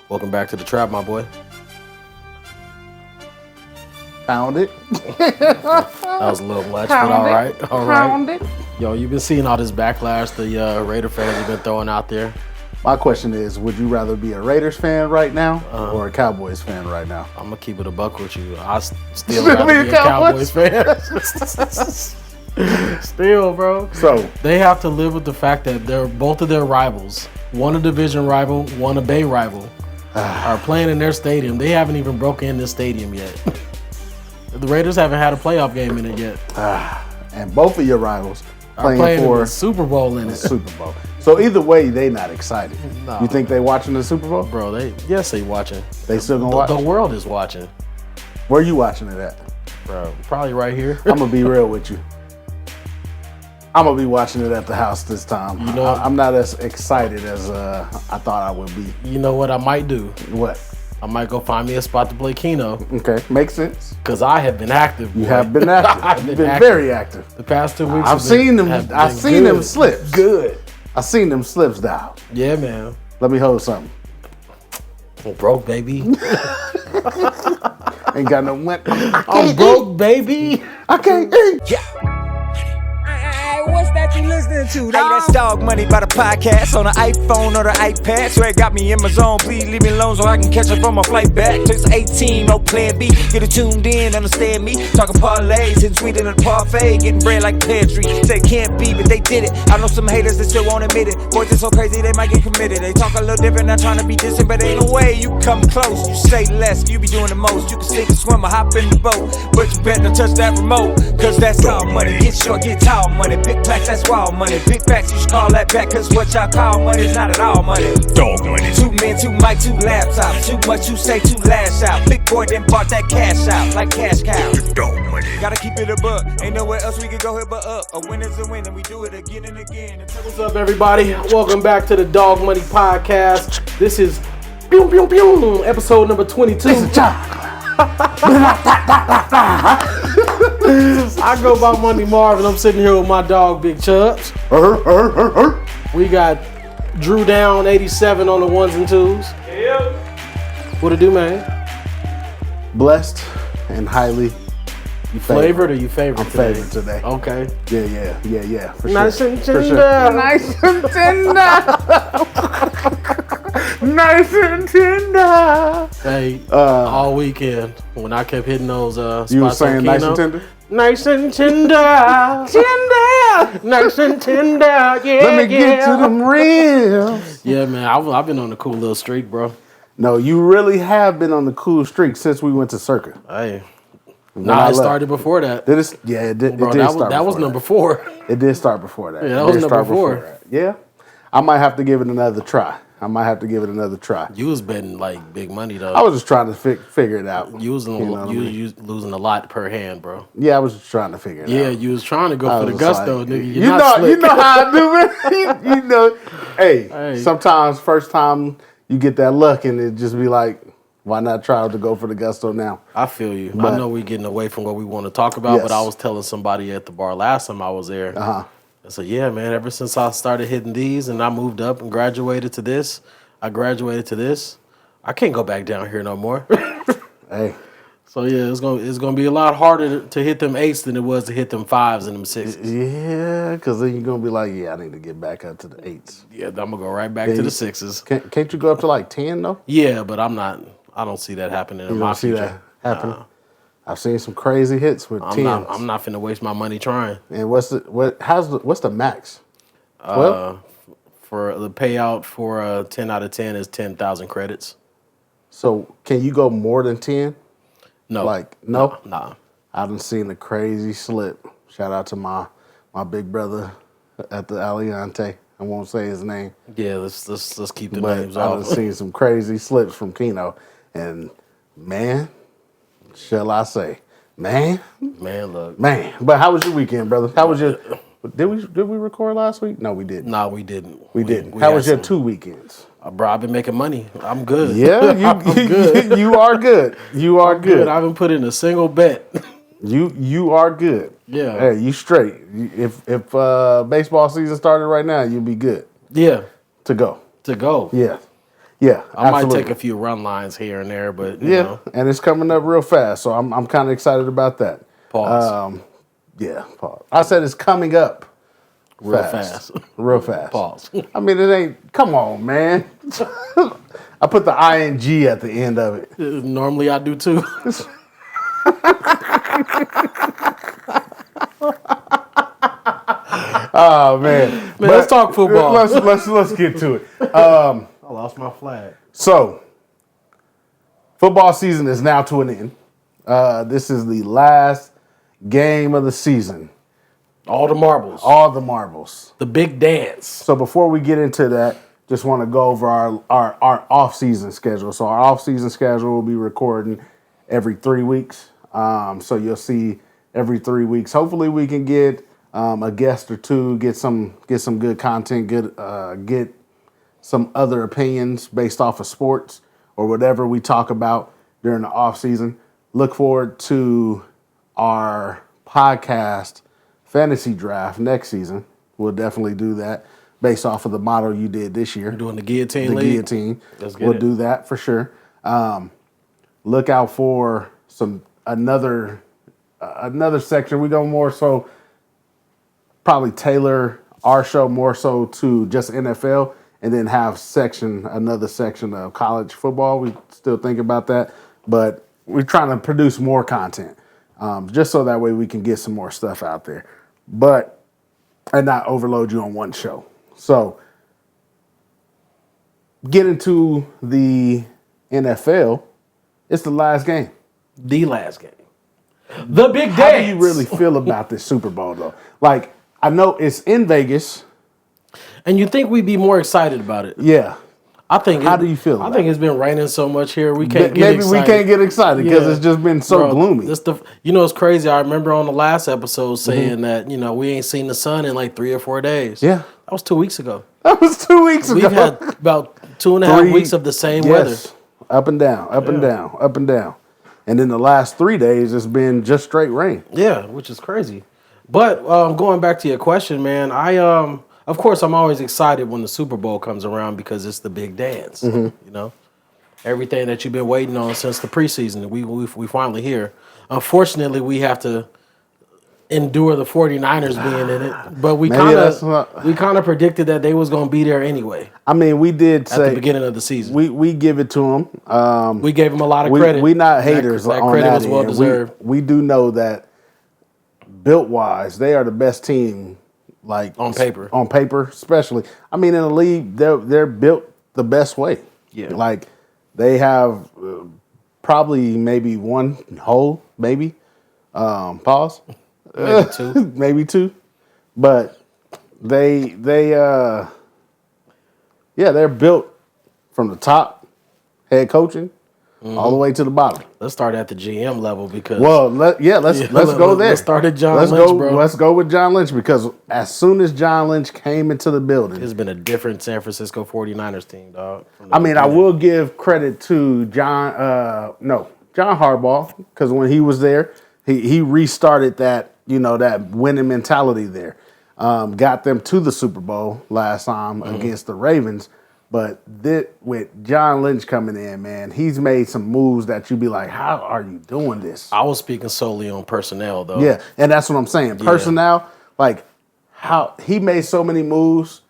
Welcome back to the trap, my boy. Found it. That was a little much, but all right. Yo, you've been seeing all this backlash the Raider fans have been throwing out there. My question is, would you rather be a Raiders fan right now or a Cowboys fan right now? I'm gonna keep it a buck with you. I still rather be a Cowboys fan. Still, bro. So they have to live with the fact that they're both of their rivals, one a division rival, one a Bay rival, are playing in their stadium. They haven't even broken in this stadium yet. The Raiders haven't had a playoff game in it yet. And both of your rivals are playing for the Super Bowl in it. Super Bowl. So either way, they not excited. No, you think they watching the Super Bowl? Bro, they watching. They still gonna watch? The world is watching. Where you watching it at? Bro, probably right here. I'm gonna be real with you. I'm gonna be watching it at the house this time. You know, I'm not as excited as I thought I would be. You know what I might do? What? I might go find me a spot to play Keno. Okay, makes sense. Because I have been active. Boy. You have been active. You've been very active. The past 2 weeks. I've seen them slips. Good. I seen them slips down. Yeah, man. Let me hold something. I'm broke, baby. Ain't got no money. I'm broke, baby. I can't eat. Yeah. What's that you listening to? Hey, that's Dawg Money by the podcast on the iPhone or the iPad. Swear it got me in my zone. Please leave me alone so I can catch up on my flight back. Just 18, no plan B. Get it tuned in, understand me. Talking parlays, hitting sweet in a parfait. Getting bread like pantry. Said can't be, but they did it. I know some haters that still won't admit it. Boys, it's so crazy they might get committed. They talk a little different, not trying to be distant, but ain't no way you come close. You say less, you be doing the most. You can sink and swim or hop in the boat, but you better not touch that remote. Cause that's all money. Get short, get tall money. Big packs, that's wild money. Big facts, you should call that back. Cause what y'all call money is not at all money. Dawg money. 2 men, 2 mic, 2 laptops. Too much you say, 2 lash out. Big boy then bought that cash out like cash cow. Dawg money. Gotta keep it a buck. Ain't nowhere else we can go here but up. A win is a win and we do it again and again. What's up, everybody? Welcome back to the Dawg Money Podcast. This is pew, pew, pew, episode number 22. This is I go by Money Marv and I'm sitting here with my dog Big Chubbs. We got Drew Down 87 on the ones and twos. Yep. What it do, man? Blessed and highly Flavored or you favorite I'm today? favored today. Okay. Yeah. For Nice sure. and tender. Nice and tender. Nice and tender. Hey, all weekend when I kept hitting those spots You were saying on nice Keno, and tender? Nice and tender. Tender. Nice and tender. Yeah, Let me get to them ribs. Yeah, man. I've been on a cool little streak, bro. No, you really have been on the cool streak since we went to Circa. Hey. Nah, it started before that. Did it? Yeah, it did. Bro, It did start that was before number 4. It did start before that. Yeah, that was number 4. Yeah, I might have to give it another try. You was betting like big money though. I was just trying to figure it out. You was losing a lot per hand, bro. Yeah, I was just trying to figure it out. Yeah, you was trying to go for the gusto, like, nigga. You know how I do, man. you know, hey, sometimes first time you get that luck and it just be like, why not try to go for the gusto now? I feel you. But I know we're getting away from what we want to talk about, but I was telling somebody at the bar last time I was there. I said, yeah, man, ever since I started hitting these and I moved up and graduated to this, I can't go back down here no more. Hey. So yeah, it's gonna be a lot harder to hit them 8s than it was to hit them 5s and them 6s. Yeah, because then you're gonna be like, yeah, I need to get back up to the 8s. Yeah, I'm gonna go right back to the 6s. Can't you go up to like 10 though? Yeah, but I don't see that happening in my future. That happening? I've seen some crazy hits with 10s. I'm not finna waste my money trying. And what's the max? For the payout for a 10 out of 10 is 10,000 credits. So can you go more than 10? No. No? Nah. I done seen a crazy slip. Shout out to my big brother at the Aliante. I won't say his name. Yeah, let's keep the names I've off. seen some crazy slips from Keno. And man, shall I say, man. Look. Man. But how was your weekend, brother? How was your Did we record last week? No, we didn't. No, we didn't. We didn't. How was your 2 weekends? Bro, I've been making money. I'm good. Yeah, I'm good. You are good. You are good. I haven't put in a single bet. You are good. Yeah. Hey, you straight. If baseball season started right now, you'd be good. Yeah. To go. To go. Yeah. Yeah, I might take a few run lines here and there, but you know. And it's coming up real fast, so I'm kind of excited about that. Pause. Pause. I said it's coming up real fast. Real fast. Pause. I mean, it ain't. Come on, man. I put the ing at the end of it. Normally, I do too. Oh man, let's talk football. Let's get to it. I lost my flag. So, football season is now to an end. This is the last game of the season. All the marbles. All the marbles. The big dance. So before we get into that, just want to go over our off-season schedule. So our off-season schedule will be recording every 3 weeks. So you'll see every 3 weeks. Hopefully we can get a guest or two, get some good content, get some other opinions based off of sports or whatever we talk about during the off-season. Look forward to our podcast fantasy draft next season. We'll definitely do that based off of the model you did this year. We're doing the guillotine the league. Guillotine. We'll do that for sure. Look out for another section. We go more so probably tailor our show more so to just NFL, and then have another section of college football. We still think about that, but we're trying to produce more content, just so that way we can get some more stuff out there, and not overload you on one show. So, get into the NFL. It's the last game. The last game. The big dance. How do you really feel about this Super Bowl, though? Like, I know it's in Vegas. And you think we'd be more excited about it? Yeah. How do you feel? I think it's been raining so much here. We can't get Maybe excited. we can't get excited because it's just been so gloomy. It's crazy. I remember on the last episode saying that, we ain't seen the sun in like 3 or 4 days. Yeah. That was 2 weeks ago. That was 2 weeks ago. We've had about 2.5 weeks of the same weather. Up and down, up and down, up and down. And then the last 3 days, it's been just straight rain. Yeah, which is crazy. But going back to your question, man, of course, I'm always excited when the Super Bowl comes around because it's the big dance. Everything that you've been waiting on since the preseason, we finally here. Unfortunately, we have to endure the 49ers being in it, but we kind of predicted that they was going to be there anyway. I mean, we did say at the beginning of the season. We give it to them. We gave them a lot of credit. We not haters. That credit was well deserved. We do know that built wise, they are the best team. Like on paper, especially. I mean, in the league, they're built the best way. Yeah, like they have probably maybe one hole, maybe pause, maybe two, maybe two, but they're built from the top, head coaching, all the way to the bottom. Let's start at the GM level because let's go there. Let's start at John Lynch, bro. Let's go with John Lynch because as soon as John Lynch came into the building, it's been a different San Francisco 49ers team, dog. I mean, I will give credit to John Harbaugh because when he was there, he restarted that that winning mentality there. Got them to the Super Bowl last time against the Ravens. But with John Lynch coming in, man, he's made some moves that you'd be like, how are you doing this? I was speaking solely on personnel, though. Yeah, and that's what I'm saying. Personnel, like how he made so many moves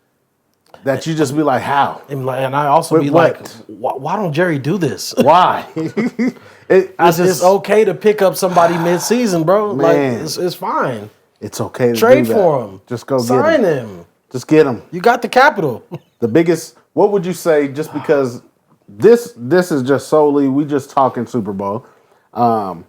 that you just be like, how? And I also be like, why don't Jerry do this? Why? It's okay to pick up somebody mid-season, bro. Man, like it's fine. It's okay to trade do that. for him. Just go sign get him. him. Just get him. You got the capital. The biggest. What would you say? Just because this is just solely we just talking Super Bowl, and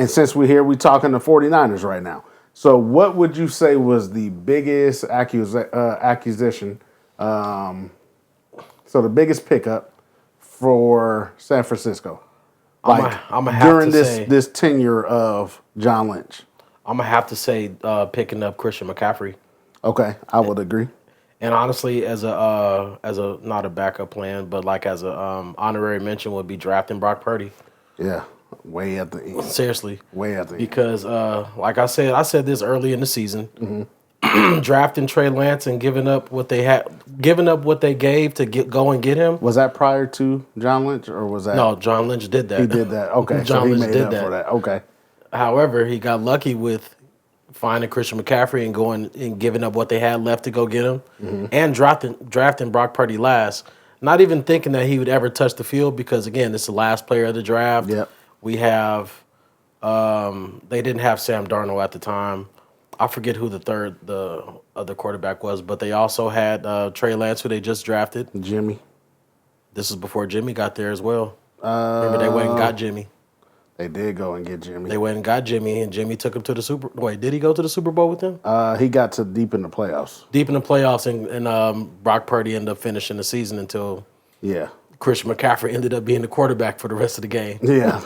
since we're here, we talking the 49ers right now. So what would you say was the biggest acquisition? So the biggest pickup for San Francisco, I'm gonna have during to say, this tenure of John Lynch. I'm gonna have to say picking up Christian McCaffrey. Okay, I would agree. And honestly, as a not a backup plan, but like as a honorary mention would be drafting Brock Purdy. Yeah, way at the end. Seriously, way at the end. Because like I said this early in the season. drafting Trey Lance and giving up what they gave to go and get him. Was that prior to John Lynch, or was that? No, John Lynch did that. He did that. Okay, John so he Lynch made did up that. for that. Okay. However, he got lucky with finding Christian McCaffrey and going and giving up what they had left to go get him, and drafting Brock Purdy last. Not even thinking that he would ever touch the field because, again, this is the last player of the draft. Yep. We have they didn't have Sam Darnold at the time. I forget who the other quarterback was, but they also had Trey Lance, who they just drafted. Jimmy. This is before Jimmy got there as well. Remember, they went and got Jimmy. They did go and get Jimmy. They went and got Jimmy, and Jimmy took him to the Super. Wait, did he go to the Super Bowl with them? He got to deep in the playoffs. Deep in the playoffs, and Brock Purdy ended up finishing the season until Christian McCaffrey ended up being the quarterback for the rest of the game. Yeah.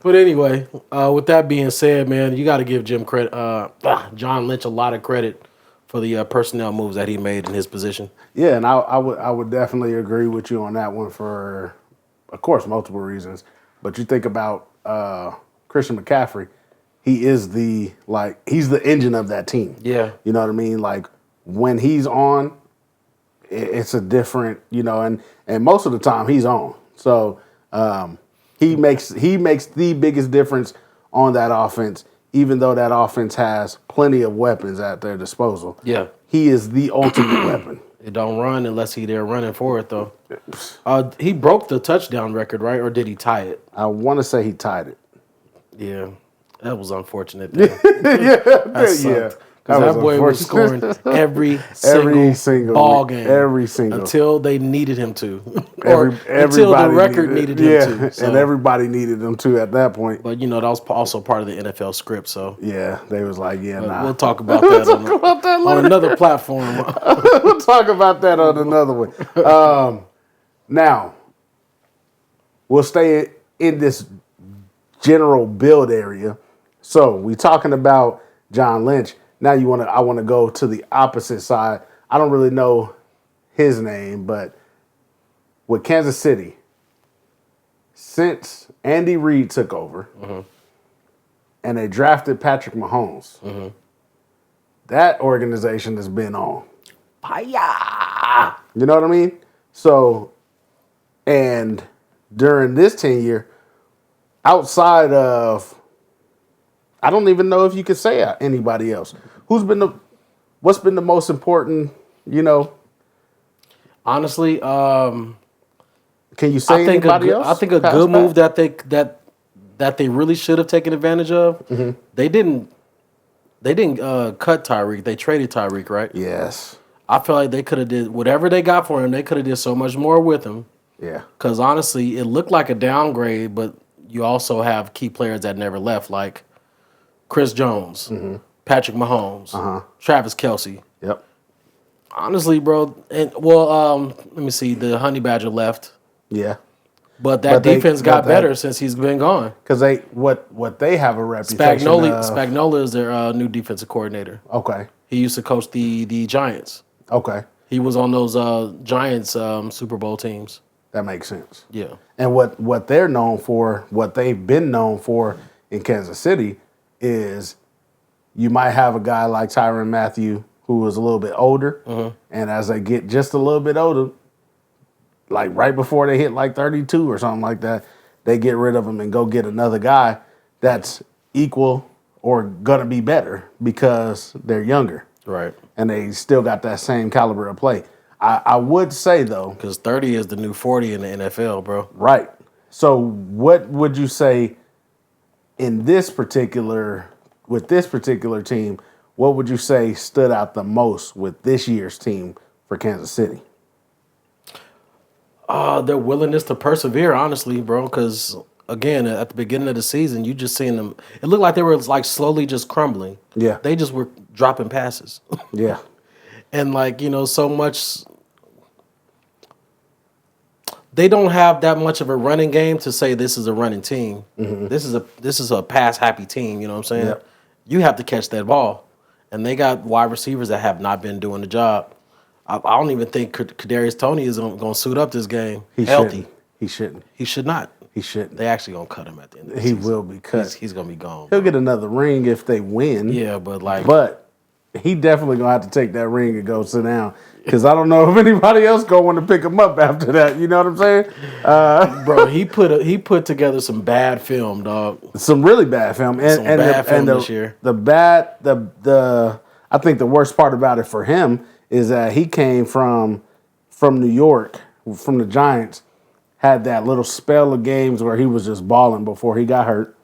But anyway, with that being said, man, you got to give John Lynch a lot of credit for the personnel moves that he made in his position. Yeah, and I would definitely agree with you on that one for, of course, multiple reasons. But you think about Christian McCaffrey, he's the engine of that team. Yeah. You know what I mean? Like when he's on, it's a different, and most of the time he's on. So he makes the biggest difference on that offense, even though that offense has plenty of weapons at their disposal. Yeah. He is the ultimate weapon. It don't run unless he there running for it, though. He broke the touchdown record, right? Or did he tie it? I want to say he tied it. Yeah. That was unfortunate. That sucked. Because that boy was scoring every single ball game. Every single. Until they needed him to. Until the record needed him to. So. And everybody needed him to at that point. But, that was also part of the NFL script, so. Yeah, they was like, nah. We'll talk about that on another platform. We'll talk about that on another one. Now, we'll stay in this general build area. So, we talking about John Lynch. Now I want to go to the opposite side. I don't really know his name, but with Kansas City, since Andy Reid took over and they drafted Patrick Mahomes, that organization has been on fire. You know what I mean? So, and during this tenure, outside of, I don't even know if you could say anybody else. What's been the most important, Honestly, can you say anybody else? I think a good move that they really should have taken advantage of. They didn't cut Tyreek. They traded Tyreek, right? Yes. I feel like they could have did whatever they got for him. They could have did so much more with him. Yeah. Because honestly, it looked like a downgrade, but you also have key players that never left, like Chris Jones, Patrick Mahomes, Travis Kelce. Yep. Honestly, bro, let me see. The Honey Badger left. Yeah. But defense got better since he's been gone. Because what they have a reputation of. Spagnuolo is their new defensive coordinator. Okay. He used to coach the Giants. Okay. He was on those Giants Super Bowl teams. That makes sense. Yeah. And what they're known for, what they've been known for in Kansas City is you might have a guy like Tyrann Mathieu who is a little bit older, and as they get just a little bit older, like right before they hit like 32 or something like that, they get rid of him and go get another guy that's equal or gonna be better because they're younger. Right. And they still got that same caliber of play. I would say, though... Because 30 is the new 40 in the NFL, bro. Right. So what would you say with this particular team, what would you say stood out the most with this year's team for Kansas City? Their willingness to persevere, honestly, bro. Because, again, at the beginning of the season, you just seen them... It looked like they were like slowly just crumbling. Yeah. They just were dropping passes. Yeah. And so much... They don't have that much of a running game to say this is a running team. This is a pass happy team. You know what I'm saying? Yep. You have to catch that ball, and they got wide receivers that have not been doing the job. I don't even think Kadarius Toney is going to suit up this game healthy. He shouldn't. He should not. He shouldn't. They actually going to cut him at the end of the season. season. He will be cut. He's going to be gone. He'll get another ring if they win. Yeah, but he definitely gonna have to take that ring and go sit down. Because I don't know if anybody else gonna want to pick him up after that. You know what I'm saying? Bro, he put together some bad film, dog. Some really bad film, and bad film the, this year. I think the worst part about it for him is that he came from New York, from the Giants, had that little spell of games where he was just balling before he got hurt,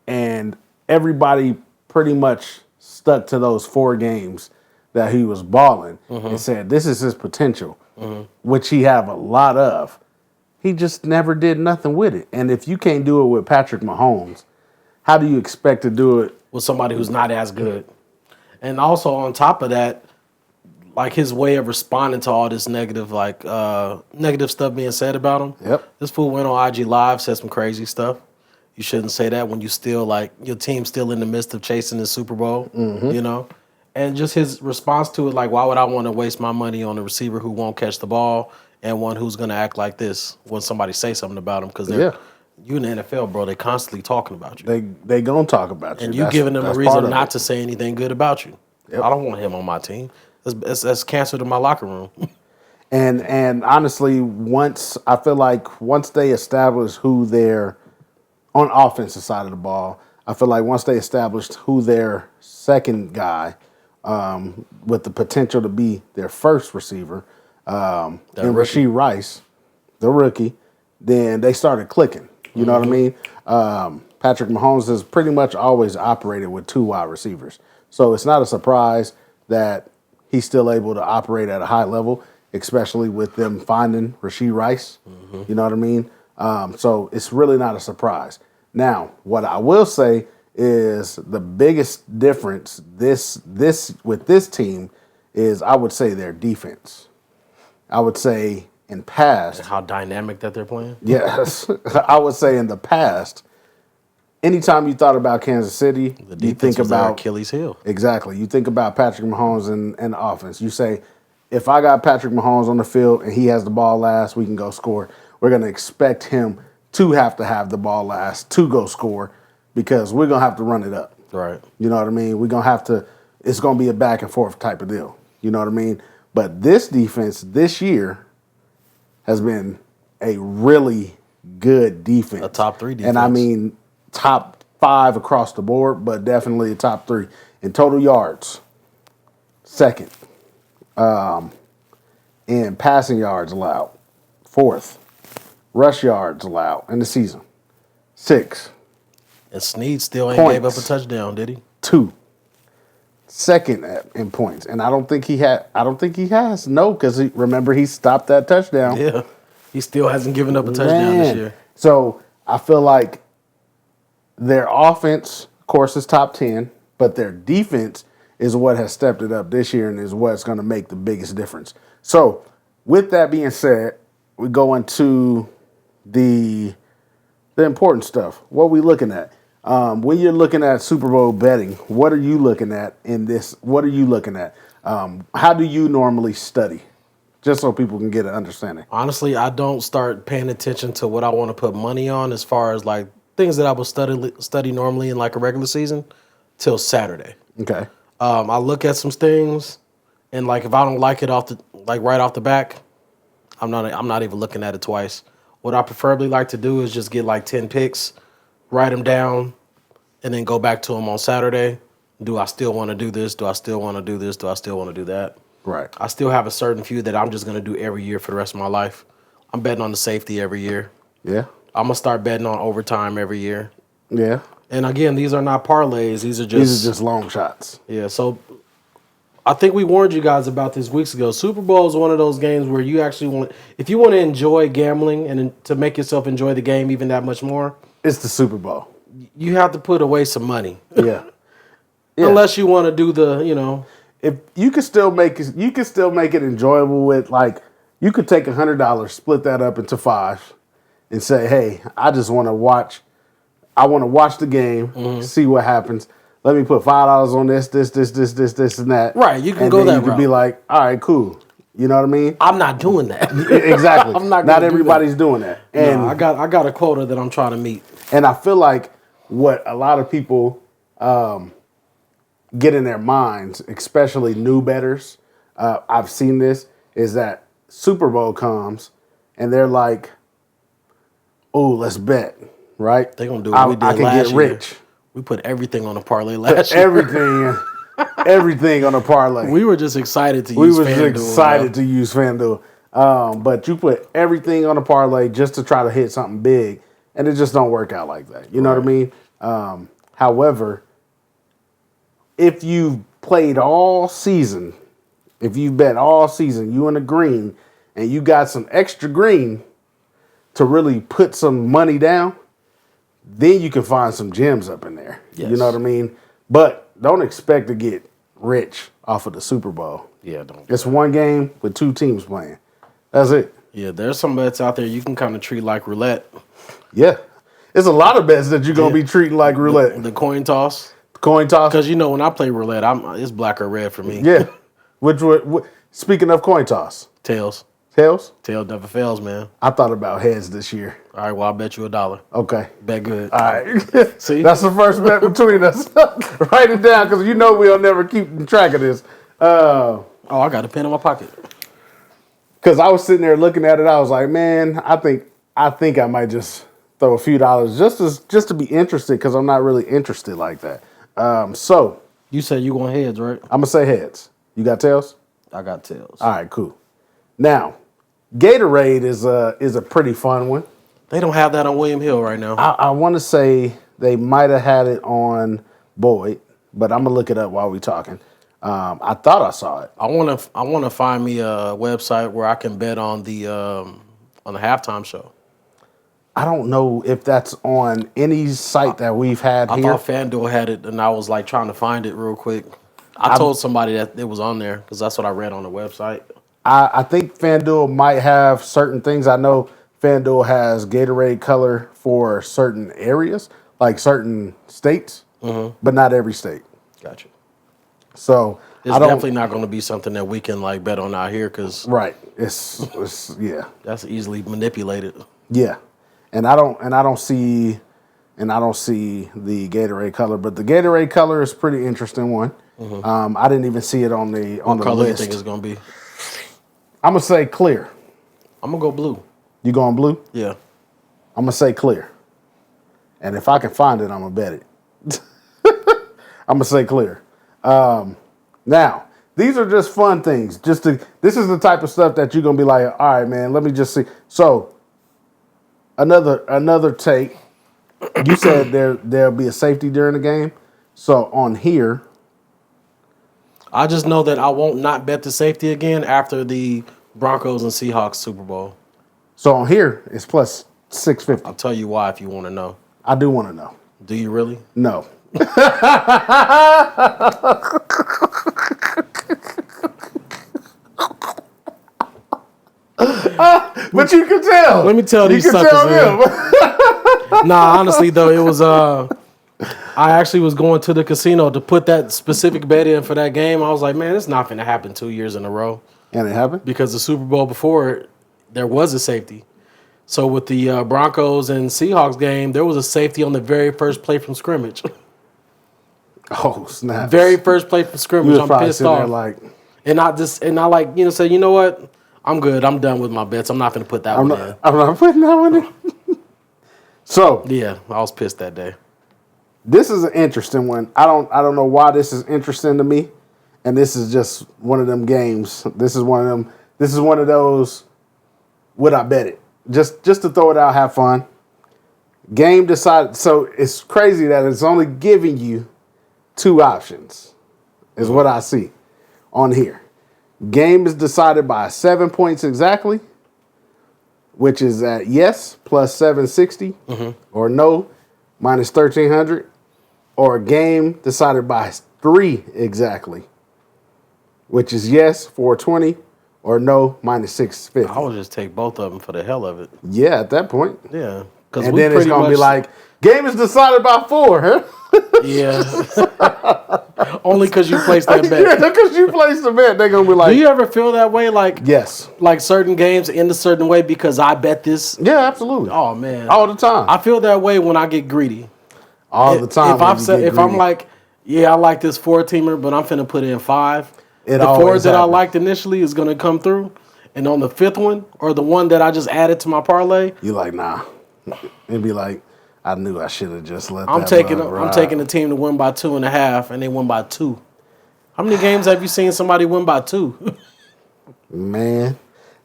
and everybody pretty much stuck to those 4 games that he was balling and said this is his potential, which he have a lot of. He just never did nothing with it. And if you can't do it with Patrick Mahomes, how do you expect to do it with somebody who's not as good? And also on top of that, like his way of responding to all this negative stuff being said about him. Yep. This fool went on IG Live, said some crazy stuff. You shouldn't say that when you still your team's still in the midst of chasing the Super Bowl, you know? And just his response to it, like, why would I want to waste my money on a receiver who won't catch the ball and one who's going to act like this when somebody say something about him? Because you in the NFL, bro, they constantly talking about you. They going to talk about you. And you giving them a reason not to say anything good about you. Yep. I don't want him on my team. That's cancer to my locker room. And honestly, once they establish who they're on offensive side of the ball, I feel like once they established who their second guy with the potential to be their first receiver, and Rashee Rice, the rookie, then they started clicking. You know what I mean? Patrick Mahomes has pretty much always operated with 2 wide receivers. So it's not a surprise that he's still able to operate at a high level, especially with them finding Rashee Rice. You know what I mean? So it's really not a surprise. Now, what I will say is the biggest difference with this team is, I would say, their defense. I would say in past, how dynamic that they're playing. Yes, I would say in the past, anytime you thought about Kansas City, you think about Achilles heel. Exactly. You think about Patrick Mahomes and the offense. You say, if I got Patrick Mahomes on the field and he has the ball last, we can go score. We're going to expect him to have the ball last to go score, because we're going to have to run it up. Right. You know what I mean? We're going to have to, it's going to be a back and forth type of deal. You know what I mean? But this defense this year has been a really good defense. A top 3 defense. And I mean top 5 across the board, but definitely a top 3. In total yards, second. In passing yards allowed, 4th. Rush yards allowed in the season, 6th. And Snead still ain't gave up a touchdown, did he? 2. Second in points, and I don't think he has. No, because remember he stopped that touchdown. Yeah, he still hasn't given up a touchdown this year. So I feel like their offense, of course, is top 10, but their defense is what has stepped it up this year and is what's going to make the biggest difference. So with that being said, we go into the important stuff. What are we looking at? When you're looking at Super Bowl betting, what are you looking at in this? What are you looking at? How do you normally study? Just so people can get an understanding. Honestly, I don't start paying attention to what I want to put money on as far as like things that I would study normally in like a regular season till Saturday. Okay. I look at some things, and like if I don't like it right off the back, I'm not even looking at it twice. What I preferably like to do is just get like 10 picks, write them down, and then go back to them on Saturday. Do I still want to do this? Do I still want to do this? Do I still want to do that? Right. I still have a certain few that I'm just going to do every year for the rest of my life. I'm betting on the safety every year. Yeah. I'm going to start betting on overtime every year. Yeah. And again, these are not parlays. These are just long shots. Yeah, so I think we warned you guys about this weeks ago. Super Bowl is one of those games where you actually if you want to enjoy gambling and to make yourself enjoy the game even that much more, it's the Super Bowl. You have to put away some money. Yeah. Unless you want to do the, if you could still make it enjoyable with, like, you could take $100, split that up into 5, and say, hey, I just want to watch. I want to watch the game, see what happens. Let me put $5 on this, and that. Right, you can go that route. You can be like, all right, cool. You know what I mean? I'm not doing that. Exactly. I'm not. Not everybody's doing that. And no, I got a quota that I'm trying to meet. And I feel like what a lot of people get in their minds, especially new bettors. I've seen this, is that Super Bowl comes and they're like, oh, let's bet, right? They're going to do what we did I can last get year. rich. We put everything on a parlay last year. Everything on a parlay. We were just excited to use FanDuel. We were excited to use FanDuel. But you put everything on a parlay just to try to hit something big, and it just don't work out like that. You know what I mean? However, if you've played all season, if you bet all season, you in the green, and you got some extra green to really put some money down, then you can find some gems up in there. Yes. You know what I mean? But don't expect to get rich off of the Super Bowl. Yeah, don't. It's one game with two teams playing. That's it. Yeah, there's some bets out there you can kind of treat like roulette. Yeah. There's a lot of bets that you're going to be treating like roulette. The coin toss. Coin toss? Because, when I play roulette, it's black or red for me. Yeah. Speaking of coin toss. Tails. Tails? Tails never fails, man. I thought about heads this year. All right, well, I'll bet you $1. Okay. Bet good. All right. See? That's the first bet between us. Write it down because we'll never keep track of this. I got a pen in my pocket. Because I was sitting there looking at it. I was like, man, I think I might just throw a few dollars just to be interested because I'm not really interested like that. So. You said you want heads, right? I'm going to say heads. You got tails? I got tails. All right, cool. Now, Gatorade is a pretty fun one. They don't have that on William Hill right now. I want to say they might have had it on Boyd, but I'm gonna look it up while we're talking. I thought I saw it. I want to find me a website where I can bet on the halftime show. I don't know if that's on any site that we've had here. I thought FanDuel had it, and I was like trying to find it real quick. I told somebody that it was on there because that's what I read on the website. I think FanDuel might have certain things. I know FanDuel has Gatorade color for certain areas, like certain states, but not every state. Gotcha. So it's definitely not going to be something that we can like bet on out here because it's yeah, that's easily manipulated. Yeah, and I don't see the Gatorade color, but the Gatorade color is a pretty interesting one. I didn't even see it on the list. What color do you think it's going to be? I'm going to say clear. I'm going to go blue. You going blue? Yeah. I'm going to say clear. And if I can find it, I'm going to bet it. I'm going to say clear. Now, these are just fun things. This is the type of stuff that you're going to be like, all right, man, let me just see. So, another take. You said there'll be a safety during the game. So, on here, I just know that I won't not bet the safety again after the Broncos and Seahawks Super Bowl. So on here, it's plus 650. I'll tell you why if you want to know. I do want to know. Do you really? No. But you can tell. Let me tell these suckers, man. Nah, honestly, though, it was... I actually was going to the casino to put that specific bet in for that game. I was like, man, it's not going to happen 2 years in a row. And it happened? Because the Super Bowl before, there was a safety. So with the Broncos and Seahawks game, there was a safety on the very first play from scrimmage. Oh, snap. Very first play from scrimmage. I'm pissed off. And I said, you know what? I'm good. I'm done with my bets. I'm not going to put that one in. I'm not putting that one in. So. Yeah, I was pissed that day. This is an interesting one. I don't know why this is interesting to me, and this is just one of them games. This is one of those. Would I bet it? Just to throw it out, have fun. Game decided. So it's crazy that it's only giving you two options. Is what I see on here. Game is decided by 7 points exactly, which is at yes plus 760 or no minus 1,300, or a game decided by 3 exactly, which is yes, 420, or no, minus 650. I would just take both of them for the hell of it. Yeah, at that point. Yeah. And then it's going to be like, game is decided by 4, huh? Yeah. Only because you placed that bet. Yeah, because you placed the bet, they're going to be like. Do you ever feel that way? Like, yes. Like certain games end a certain way because I bet this? Yeah, absolutely. Oh, man. All the time. I feel that way when I get greedy. All the time. If I'm like, Yeah, I like this 4-teamer, but I'm finna put in 5. It The 4 always that I happens. liked initially is gonna come through, and on the 5th one, or the one that I just added to my parlay, You like, nah. It'd be like, I knew I should have just let I'm that taking bug ride. I'm taking the team to win by 2.5, and they win by 2. How many games have you seen somebody win by 2? Man,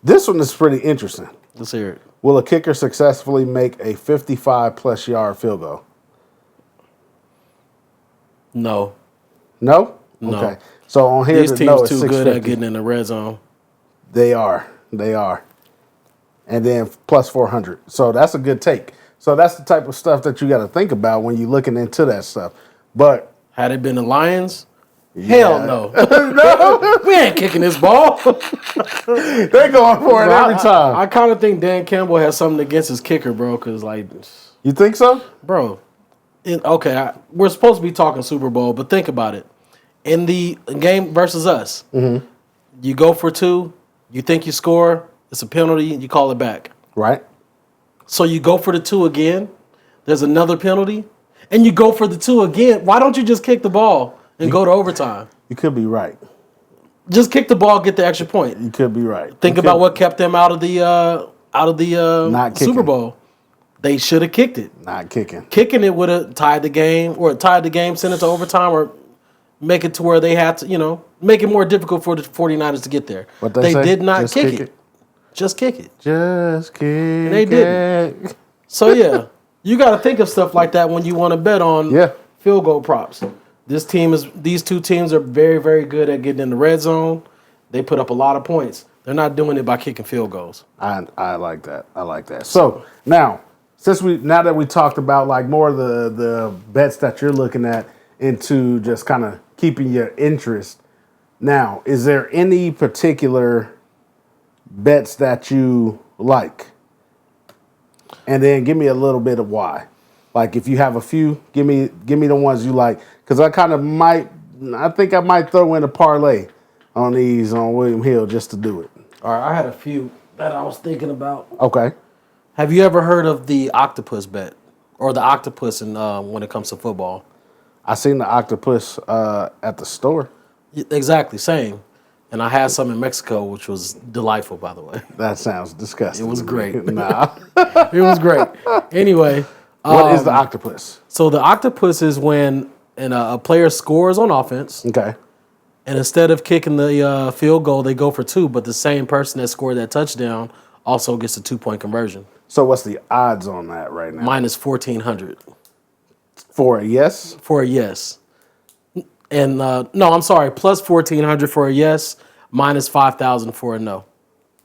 this one is pretty interesting. Let's hear it. Will a kicker successfully make a 55-plus yard field goal? No. No? No. Okay. So on here, These the no teams is too good 650. at getting in the red zone. They are. And then plus 400. So that's a good take. So that's the type of stuff that you got to think about when you're looking into that stuff. But Had it been the Lions, hell no. We ain't kicking this ball. they're going for it every time. I kind of think Dan Campbell has something against his kicker, bro, because, like, You think so? bro, we're supposed to be talking Super Bowl, but think about it. In the game versus us, you go for 2, you think you score, it's a penalty, you call it back. Right. So you go for the 2 again, there's another penalty, and you go for the 2 again. Why don't you just kick the ball and go to overtime? You could be right. Just kick the ball, get the extra point. You could be right. Think about what kept them out of the Not kicking. Super Bowl. They should have kicked it. Not kicking. Kicking it would have tied the game, send it to overtime, or make it to where they had to, make it more difficult for the 49ers to get there. What They say? did not Just kick it. Just kick it. Just kick it. They didn't. So, yeah, you got to think of stuff like that when you want to bet on field goal props. These 2 teams are very, very good at getting in the red zone. They put up a lot of points. They're not doing it by kicking field goals. I like that. So now that we talked about like more of the bets that you're looking at into just kind of keeping your interest. Now, is there any particular bets that you like? And then give me a little bit of why. Like if you have a few, give me the ones you like. Because I think I might throw in a parlay on these on William Hill just to do it. All right, I had a few that I was thinking about. Okay. Have you ever heard of the octopus bet? Or the octopus when it comes to football? I seen the octopus at the store. Exactly, same. And I had some in Mexico, which was delightful, by the way. That sounds disgusting. It was great. Nah. It was great. Anyway. What is the octopus? So the octopus is when a player scores on offense. Okay. And instead of kicking the field goal, they go for 2. But the same person that scored that touchdown also gets a 2-point conversion. So what's the odds on that right now? Minus 1,400. For a yes? For a yes. And no, I'm sorry, plus 1,400 for a yes, minus 5,000 for a no.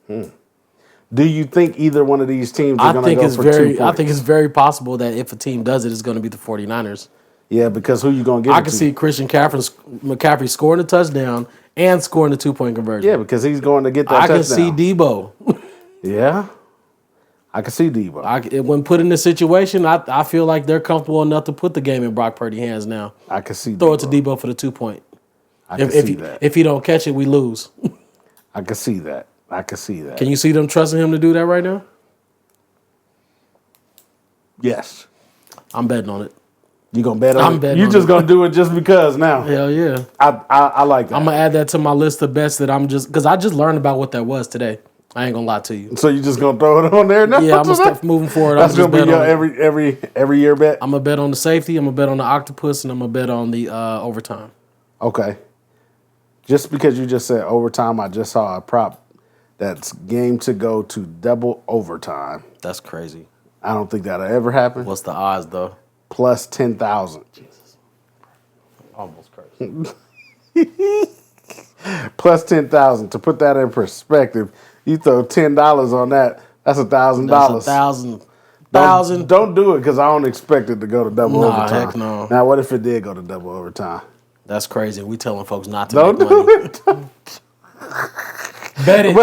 Do you think either one of these teams are going to go for 2 points? I think it's very possible that if a team does it, it's going to be the 49ers. Yeah, because who you going to give it to? I can see Christian McCaffrey scoring a touchdown and scoring the 2-point conversion. Yeah, because he's going to get that touchdown. I can see Debo. Yeah. I can see Debo. When put in this situation, I feel like they're comfortable enough to put the game in Brock Purdy's hands now. I can see Throw it to Debo for the 2-point. I can see that. If he don't catch it, we lose. I can see that. Can you see them trusting him to do that right now? Yes. I'm betting on it. You gonna bet on it? I'm betting You on just it. gonna do it just because now? Hell yeah. I like that. I'm gonna add that to my list of bets that because I just learned about what that was today. I ain't gonna lie to you. So you just gonna throw it on there now? Yeah, I'm gonna start moving forward. That's gonna be your every year bet. I'm gonna bet on the safety. I'm gonna bet on the octopus, and I'm gonna bet on the overtime. Okay. Just because you just said overtime, I just saw a prop that's game to go to double overtime. That's crazy. I don't think that'll ever happen. What's the odds though? Plus 10,000. Jesus. Almost crazy. Plus 10,000. To put that in perspective, you throw $10 on that. That's $1,000. That's $1,000. Don't do it because I don't expect it to go to double overtime. Heck no. Now, what if it did go to double overtime? That's crazy. We telling folks not to Don't make do money. it. Bet it.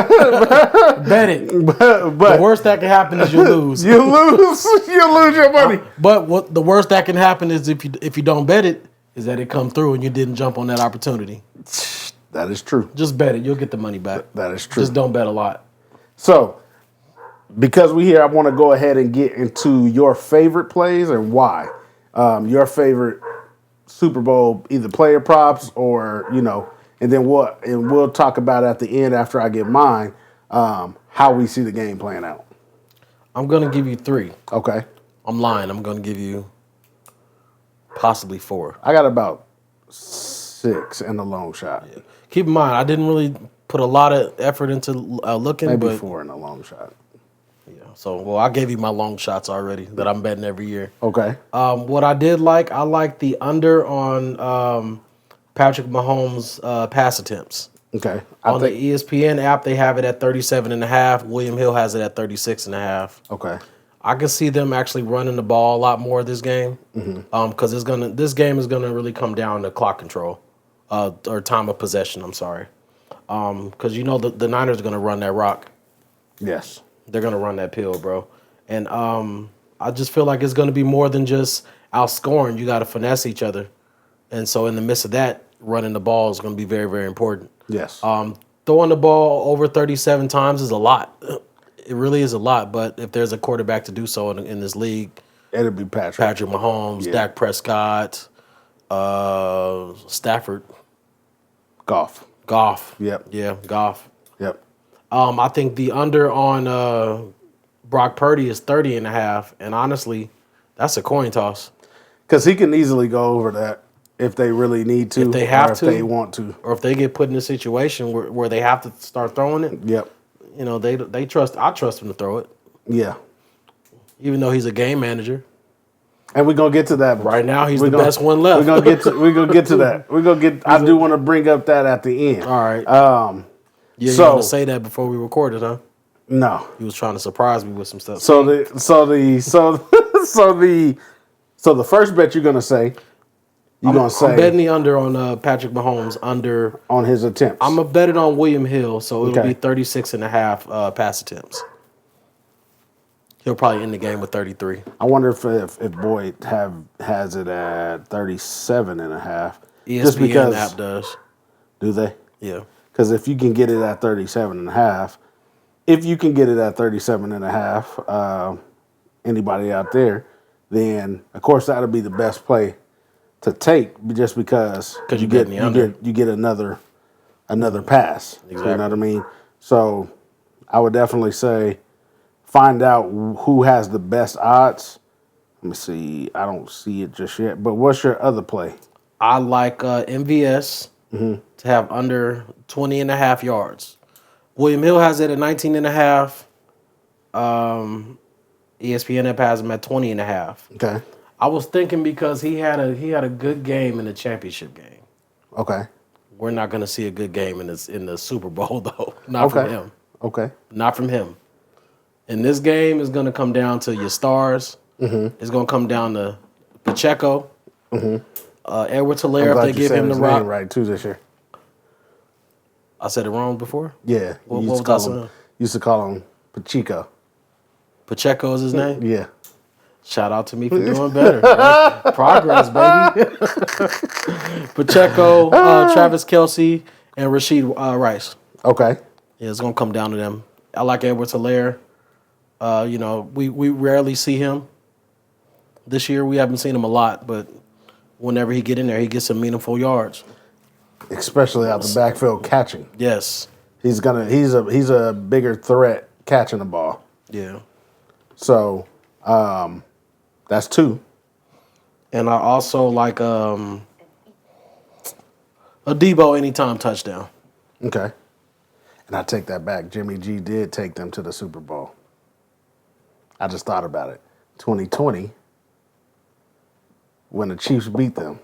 Bet it. But The worst that can happen is you lose. you lose. You lose your money. But what the worst that can happen is if you don't bet it, is that it come through and you didn't jump on that opportunity. That is true. Just bet it. You'll get the money back. That is true. Just don't bet a lot. So, because we here, I want to go ahead and get into your favorite plays and why. Your favorite Super Bowl either player props or and then we'll talk about at the end after I get mine how we see the game playing out. I'm gonna give you 3. Okay. I'm lying. I'm gonna give you possibly 4. I got about 6 in the long shot. Yeah. Keep in mind, I didn't really put a lot of effort into looking. Maybe but 4 in the long shot. Yeah. So, I gave you my long shots already that I'm betting every year. Okay. What I did I like the under on Patrick Mahomes' pass attempts. Okay. On the ESPN app, they have it at 37.5. William Hill has it at 36.5. Okay. I can see them actually running the ball a lot more this game, because this game is gonna really come down to clock control, or time of possession. I'm sorry, because the Niners are gonna run that rock. Yes. They're gonna run that pill, bro, and I just feel like it's gonna be more than just outscoring. You got to finesse each other, and so in the midst of that, running the ball is gonna be very, very important. Yes. Throwing the ball over 37 times is a lot. It really is a lot, but if there's a quarterback to do so in this league, it'll be Patrick. Patrick Mahomes, Dak Prescott, Stafford. Goff. Yep. Yeah, Goff. Yep. I think the under on Brock Purdy is 30.5, and honestly, that's a coin toss. Because he can easily go over that if they really need to, if they have or to, if they want to, or if they get put in a situation where they have to start throwing it. Yep. They trust. I trust him to throw it. Yeah. Even though he's a game manager. And we're gonna get to that. Right now, he's the best one left. We're gonna get to that. I do want to bring up that at the end. All right. You so want to say that before we recorded, huh? No. He was trying to surprise me with some stuff. So the first bet you're gonna say. I'm betting the under on Patrick Mahomes under on his attempts. I'm gonna bet it on William Hill, so it'll be 36.5 pass attempts. He'll probably end the game with 33. I wonder if Boyd has it at 37.5. ESPN just because app does. Do they? Yeah. Because if you can get it at 37.5, anybody out there, then of course that'll be the best play to take, just because you get another pass. Exactly. You know what I mean? So I would definitely say find out who has the best odds. Let me see. I don't see it just yet. But what's your other play? I like MVS to have under 20.5 yards. William Hill has it at 19.5. ESPN app has him at 20.5. Okay. I was thinking because he had a good game in the championship game. Okay. We're not going to see a good game in the Super Bowl though. Not from him. Okay. Not from him. And this game is going to come down to your stars. It's going to come down to Pacheco, Edwards-Helaire if they give him the rock. Right too this year. I said it wrong before? Yeah. What was I saying? Used to call him Pacheco. Pacheco is his name? Yeah. Shout out to me for doing better. Right? Progress, baby. Pacheco, Travis Kelce, and Rashid Rice. Okay. Yeah, it's going to come down to them. I like Edwards-Helaire. We rarely see him. This year we haven't seen him a lot, but whenever he get in there, he gets some meaningful yards. Especially out the backfield catching. Yes. He's a bigger threat catching the ball. Yeah. So, that's 2. And I also like a Debo anytime touchdown. Okay. And I take that back. Jimmy G did take them to the Super Bowl. I just thought about it. 2020, when the Chiefs beat them.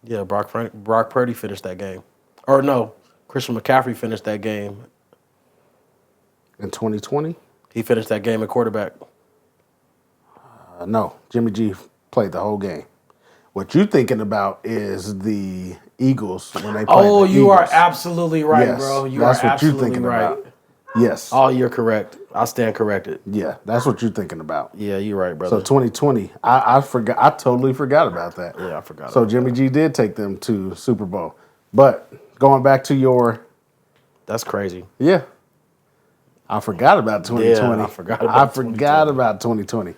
Yeah, Brock Purdy finished that game. Or no, Christian McCaffrey finished that game. In 2020? He finished that game at quarterback. No, Jimmy G played the whole game. What you're thinking about is the Eagles when they played the you Eagles. are absolutely right, bro. That's what you're thinking about. Yes. Oh, you're correct. I stand corrected. Yeah, that's what you're thinking about. Yeah, you're right, brother. So 2020, I forgot. I totally forgot about that. Yeah, I forgot. So Jimmy G did take them to Super Bowl. But going back to your, that's crazy. Yeah, I forgot about 2020. Yeah, I forgot about 2020.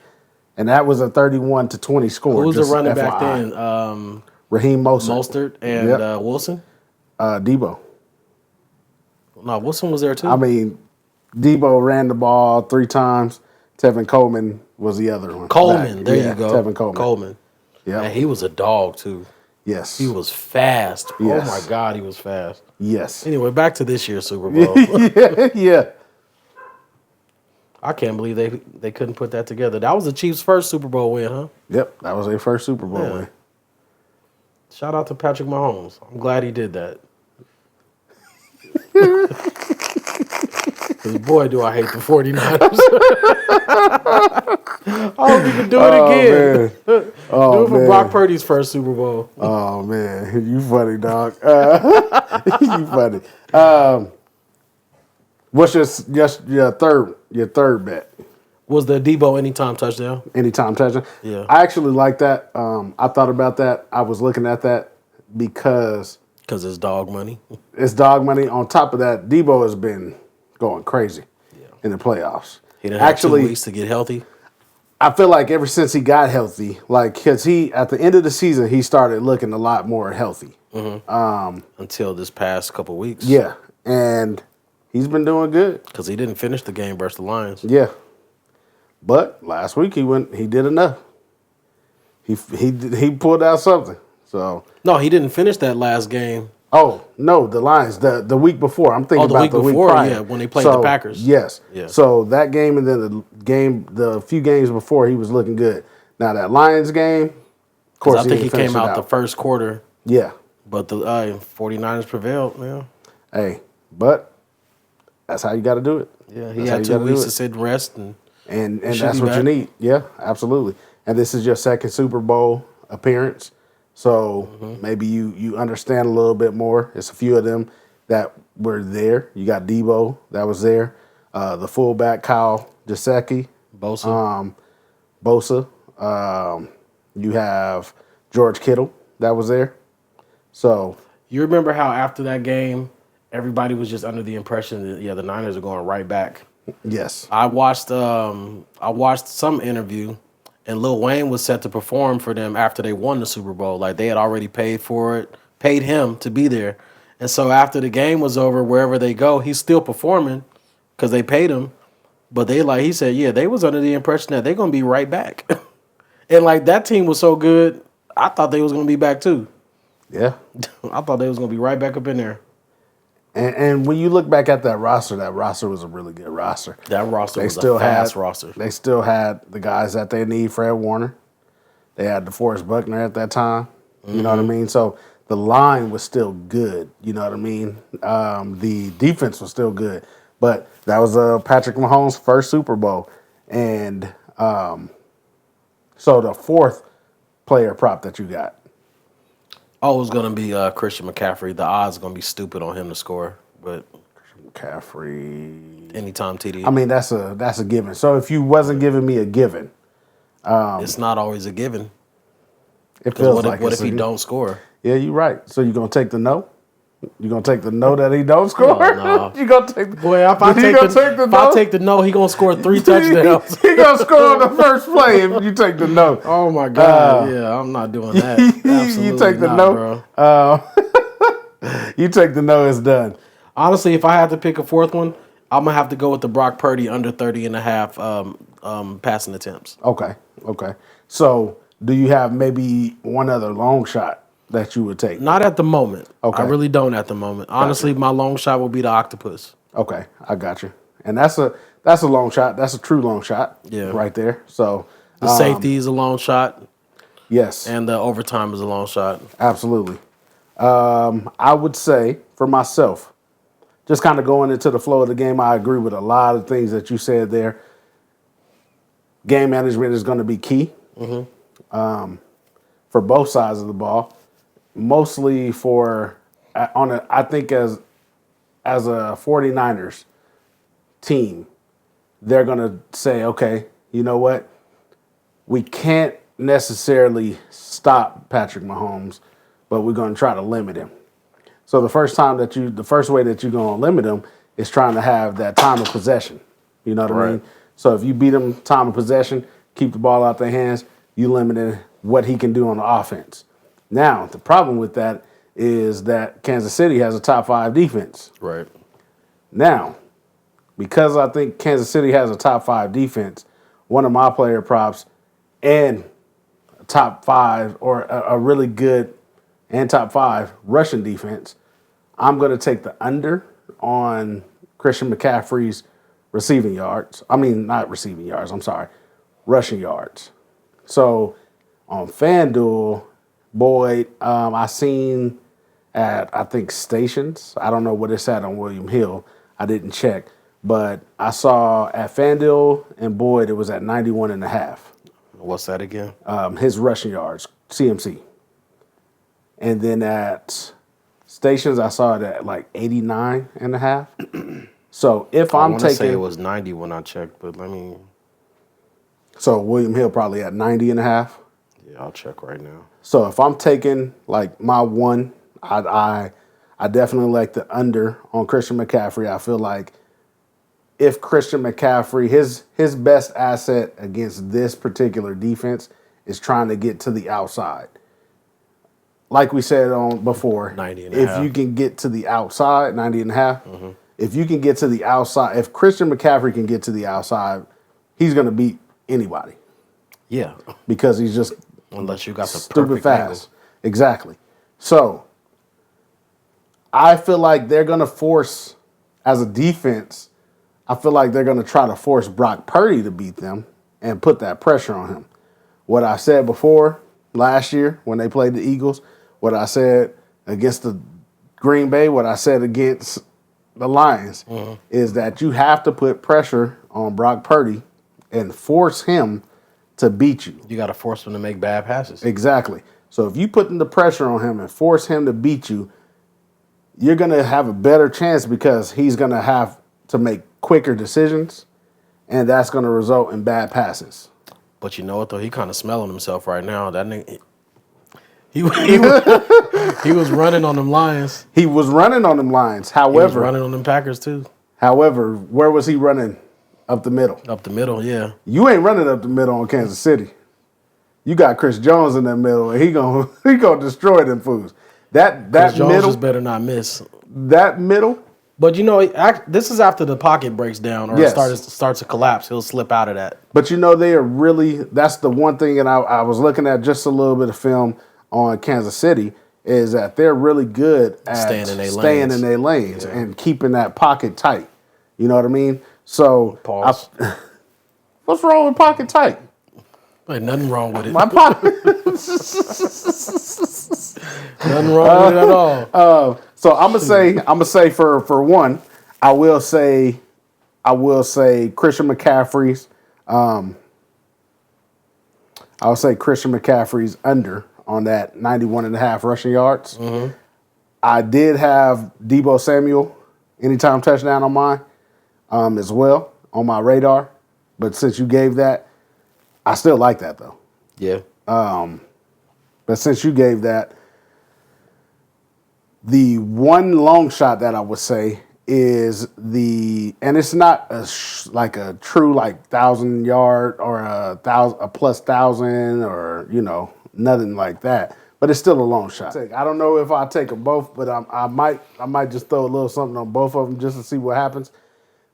And that was a 31-20 score. Who was the just running FYI. back then? Raheem Mostert. Mostert and Wilson? Debo. No, Wilson was there too. I mean, Debo ran the ball 3 times. Tevin Coleman was the other one. Coleman, there you go. Tevin Coleman. Yeah, and he was a dog too. Yes. He was fast. Yes. Oh my God, he was fast. Yes. Anyway, back to this year's Super Bowl. Yeah. I can't believe they couldn't put that together. That was the Chiefs' first Super Bowl win, huh? Yep, that was their first Super Bowl win. Shout out to Patrick Mahomes. I'm glad he did that. Because boy, do I hate the 49ers. I hope he can do it again. Man. Do it for Brock Purdy's first Super Bowl. Oh, man. You funny, dog. You funny. What's your third bet? Was the Debo anytime touchdown? Anytime touchdown? Yeah. I actually like that. I thought about that. I was looking at that because it's dog money. It's dog money. On top of that, Debo has been going crazy in the playoffs. He didn't have 2 weeks to get healthy. I feel like ever since he got healthy, because he at the end of the season he started looking a lot more healthy. Mm-hmm. Until this past couple weeks. Yeah, and he's been doing good because he didn't finish the game versus the Lions. Yeah, but last week he did enough. He pulled out something. So no, he didn't finish that last game. Oh no, the Lions the week before. I'm thinking about the week prior. Yeah, when they played the Packers. Yes. Yeah. So that game and then the few games before, he was looking good. Now that Lions game, of course, I think he came out the first quarter. Yeah. But the 49ers prevailed, man. Hey, but that's how you got to do it. Yeah, he had 2 weeks to sit and rest, and that's what you need. Yeah, absolutely. And this is your second Super Bowl appearance. So maybe you understand a little bit more. It's a few of them that were there. You got Debo that was there. The fullback Kyle Gesicki. Bosa. You have George Kittle that was there. So you remember how after that game, everybody was just under the impression that the Niners are going right back. Yes. I watched some interview. And Lil Wayne was set to perform for them after they won the Super Bowl. Like, they had already paid for it, paid him to be there. And so after the game was over, wherever they go, he's still performing because they paid him. But he said, they was under the impression that they're going to be right back. And, that team was so good, I thought they was going to be back too. Yeah. I thought they was going to be right back up in there. And when you look back at that roster was a really good roster. That roster was a fast roster. They still had the guys that they need, Fred Warner. They had DeForest Buckner at that time. You know what I mean? So the line was still good. You know what I mean? The defense was still good. But that was Patrick Mahomes' first Super Bowl. And so the fourth player prop that you got. Oh, it was going to be Christian McCaffrey. The odds are going to be stupid on him to score, but Christian McCaffrey, anytime TD. I mean, that's a given. So if you wasn't giving me a given, it's not always a given. It feels what if he don't score? Yeah, you're right. So you're gonna take the no? You gonna take the no that he don't score? No. You gonna take the boy? If I take the no, he gonna score 3 touchdowns. He gonna score on the first play if you take the no. Oh my God! I'm not doing that. Absolutely you take the not, no, bro. You take the no. It's done. Honestly, if I had to pick a fourth one, I'm gonna have to go with the Brock Purdy under 30.5 passing attempts. Okay. So do you have maybe one other long shot that you would take? Not at the moment. Okay. I really don't at the moment. Honestly, my long shot will be the octopus. Okay, I got you. And that's a long shot. That's a true long shot. Yeah. Right there. So the safety is a long shot. Yes. And the overtime is a long shot. Absolutely. I would say for myself, just kind of going into the flow of the game, I agree with a lot of things that you said there. Game management is going to be key for both sides of the ball. Mostly I think as a 49ers team, they're going to say, okay, you know what? We can't necessarily stop Patrick Mahomes, but we're going to try to limit him. So the first way that you're going to limit him is trying to have that time of possession. You know what I mean? So if you beat him time of possession, keep the ball out their hands, you limited what he can do on the offense. Now, the problem with that is that Kansas City has a top 5 defense. Right. Now, because I think Kansas City has a top 5 defense, one of my player props and a top 5 or a really good and top 5 rushing defense, I'm going to take the under on Christian McCaffrey's receiving yards. I mean, not receiving yards, I'm sorry, rushing yards. So on FanDuel, Boyd, I seen at, I think, Stations. I don't know what it's at on William Hill. I didn't check. But I saw at FanDuel and Boyd, it was at 91.5. What's that again? His rushing yards, CMC. And then at Stations, I saw it at like 89.5. So if I I'm want to say it taking, was 90 when I checked, but let me. so William Hill probably at 90.5. Yeah, I'll check right now. So if I'm taking like my one, I definitely like the under on Christian McCaffrey. I feel like if Christian McCaffrey, his best asset against this particular defense is trying to get to the outside. Like we said on before, 90 and a if half. you can get to the outside, 90.5. If you can get to the outside, if Christian McCaffrey can get to the outside, he's going to beat anybody Yeah. because he's just Unless you got the stupid perfect fast. angle. Exactly. So I feel like they're going to force, as a defense, I feel like they're going to try to force Brock Purdy to beat them and put that pressure on him. What I said before last year when they played the Eagles, what I said against the Green Bay, what I said against the Lions, is that you have to put pressure on Brock Purdy and force him to beat you. You got to force him to make bad passes. Exactly. So if you put the pressure on him and force him to beat you, you're going to have a better chance because he's going to have to make quicker decisions, and that's going to result in bad passes. But you know what, though? He kind of smelling himself right now. That nigga, he was running on them Lions. He was running on them Lions. He was However, running on them Packers, too. where was he running? Up the middle. Up the middle, yeah. You ain't running up the middle on Kansas City. You got Chris Jones in that middle, and he gonna destroy them fools. That Chris Jones middle, just better not miss. that middle. But, you know, this is after the pocket breaks down or Yes. starts to collapse. He'll slip out of that. But you know, they are really, that's the one thing, and I was looking at just a little bit of film on Kansas City, is that they're really good at Staying in their lanes. and keeping that pocket tight. You know what I mean? So, Pause. what's wrong with pocket tight? Ain't nothing wrong with it. My pocket. Nothing wrong with it at all. So I'm gonna say for one, I will say Christian McCaffrey's. I'll say Christian McCaffrey's under on that 91.5 rushing yards. I did have Deebo Samuel anytime touchdown on mine as well on my radar, but since you gave that, I still like that though. Yeah. But since you gave that, the one long shot that I would say is and it's not like a true 1,000-yard or a plus 1,000 or nothing like that, but it's still a long shot. I don't know if I'll take them both, but I might just throw a little something on both of them just to see what happens.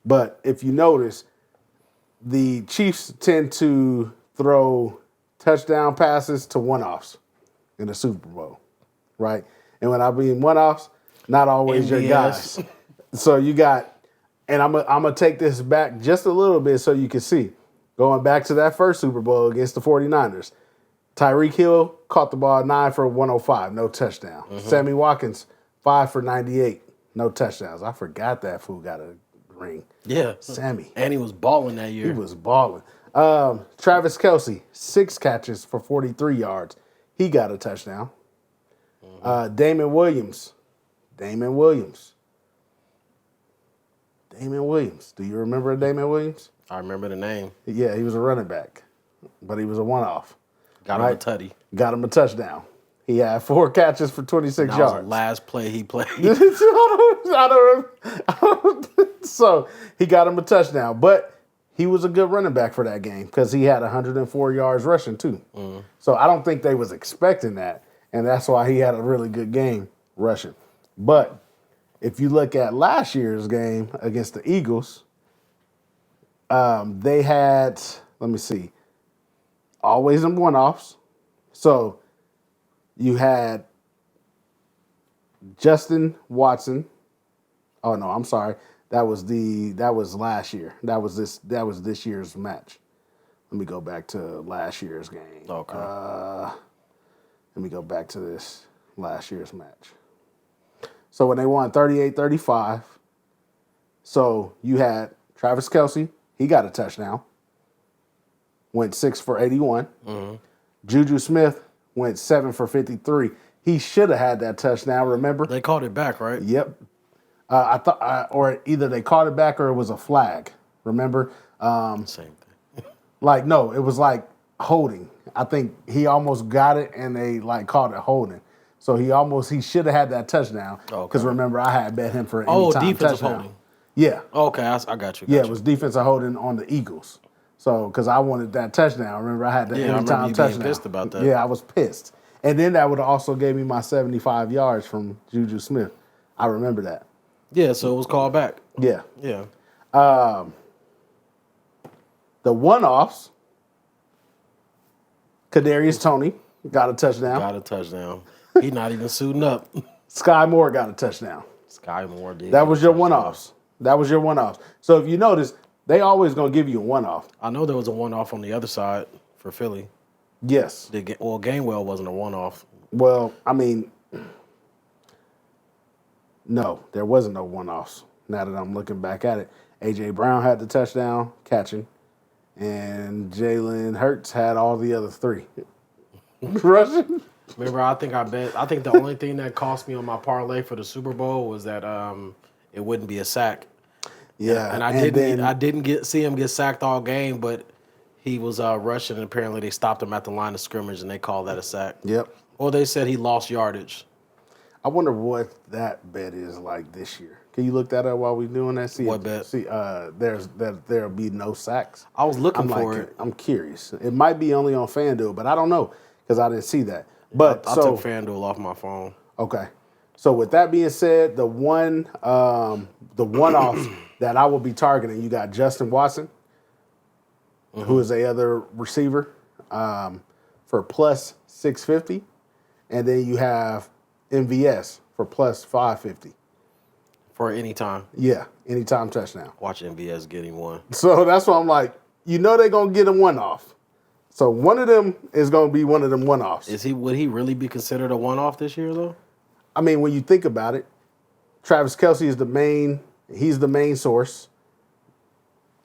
But if you notice, the Chiefs tend to throw touchdown passes to one-offs in the Super Bowl, right? And when I mean one-offs, not always your guys. So you got, and I'm gonna take this back just a little bit so you can see. Going back to that first Super Bowl against the 49ers, Tyreek Hill caught the ball 9 for 105, no touchdown. Sammy Watkins, 5 for 98, no touchdowns. I forgot that fool got a ring. Yeah. Sammy. And he was balling that year. He was balling. Travis Kelce, 6 catches for 43 yards. He got a touchdown. Damon Williams. Do you remember Damon Williams? I remember the name. Yeah, he was a running back, but he was a one-off. Got him a tutty. Got him a touchdown. He had 4 catches for 26 That was yards. the last play he played. So he got him a touchdown. But he was a good running back for that game because he had 104 yards rushing too. So I don't think they was expecting that, and that's why he had a really good game rushing. But if you look at last year's game against the Eagles, they had, let me see, always in one-offs. So you had Justin Watson. Oh no, I'm sorry. That was last year. That was this year's match. Let me go back to last year's game. Okay. Let me go back to this last year's match. So when they won 38-35, so you had Travis Kelce, he got a touchdown. Went 6 for 81. Mm-hmm. Juju Smith went 7 for 53. He should have had that touchdown, remember? They called it back, right? Yep. I thought, or either they called it back or it was a flag. Remember? Same thing. No, it was like holding. I think he almost got it, and they called it holding. So he should have had that touchdown. Because remember, I had bet him for an anytime defensive touchdown. holding. Yeah. Okay, I got you. It was defensive holding on the Eagles. So because I wanted that touchdown. Remember, I had that anytime touchdown. I remember you being pissed about that. Yeah, I was pissed. And then that would have also gave me my 75 yards from Juju Smith. I remember that. Yeah, so it was called back. Yeah. Yeah. The one-offs, Kadarius Toney got a touchdown. He not even suiting up. Sky Moore got a touchdown. Sky Moore did. That was your one-offs. So if you notice, they always going to give you a one-off. I know there was a one-off on the other side for Philly. Yes. Gainwell wasn't a one-off. Well, I mean, no, there wasn't no one-offs. Now that I'm looking back at it, A.J. Brown had the touchdown catching, and Jalen Hurts had all the other three rushing. Remember, I think the only thing that cost me on my parlay for the Super Bowl was that it wouldn't be a sack. Yeah, and I didn't see him get sacked all game, but he was rushing, and apparently they stopped him at the line of scrimmage, and they called that a sack. Yep. Or they said he lost yardage. I wonder what that bet is like this year. Can you look that up while we're doing that? See what bet? See, there'll be no sacks. I was looking for it. I'm curious. It might be only on FanDuel, but I don't know because I didn't see that. But I took FanDuel off my phone. Okay. So with that being said, the one-off that I will be targeting, you got Justin Watson, who is a other receiver, for plus 650, and then you have MVS for plus 550. For any time. Yeah, anytime touchdown. Watch MVS getting one. So that's why I'm like, they're gonna get a one-off. So one of them is gonna be one of them one-offs. Would he really be considered a one-off this year though? I mean, when you think about it, Travis Kelce is he's the main source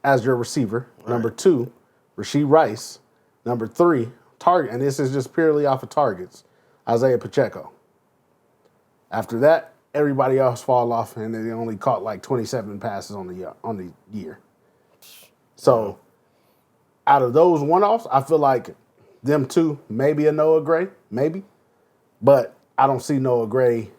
as your receiver. Right. Number 2, Rashee Rice. Number 3, target, and this is just purely off of targets, Isaiah Pacheco. After that, everybody else fall off, and they only caught like 27 passes on the year. So out of those one-offs, I feel like them two, maybe a Noah Gray, maybe. But I don't see Noah Gray,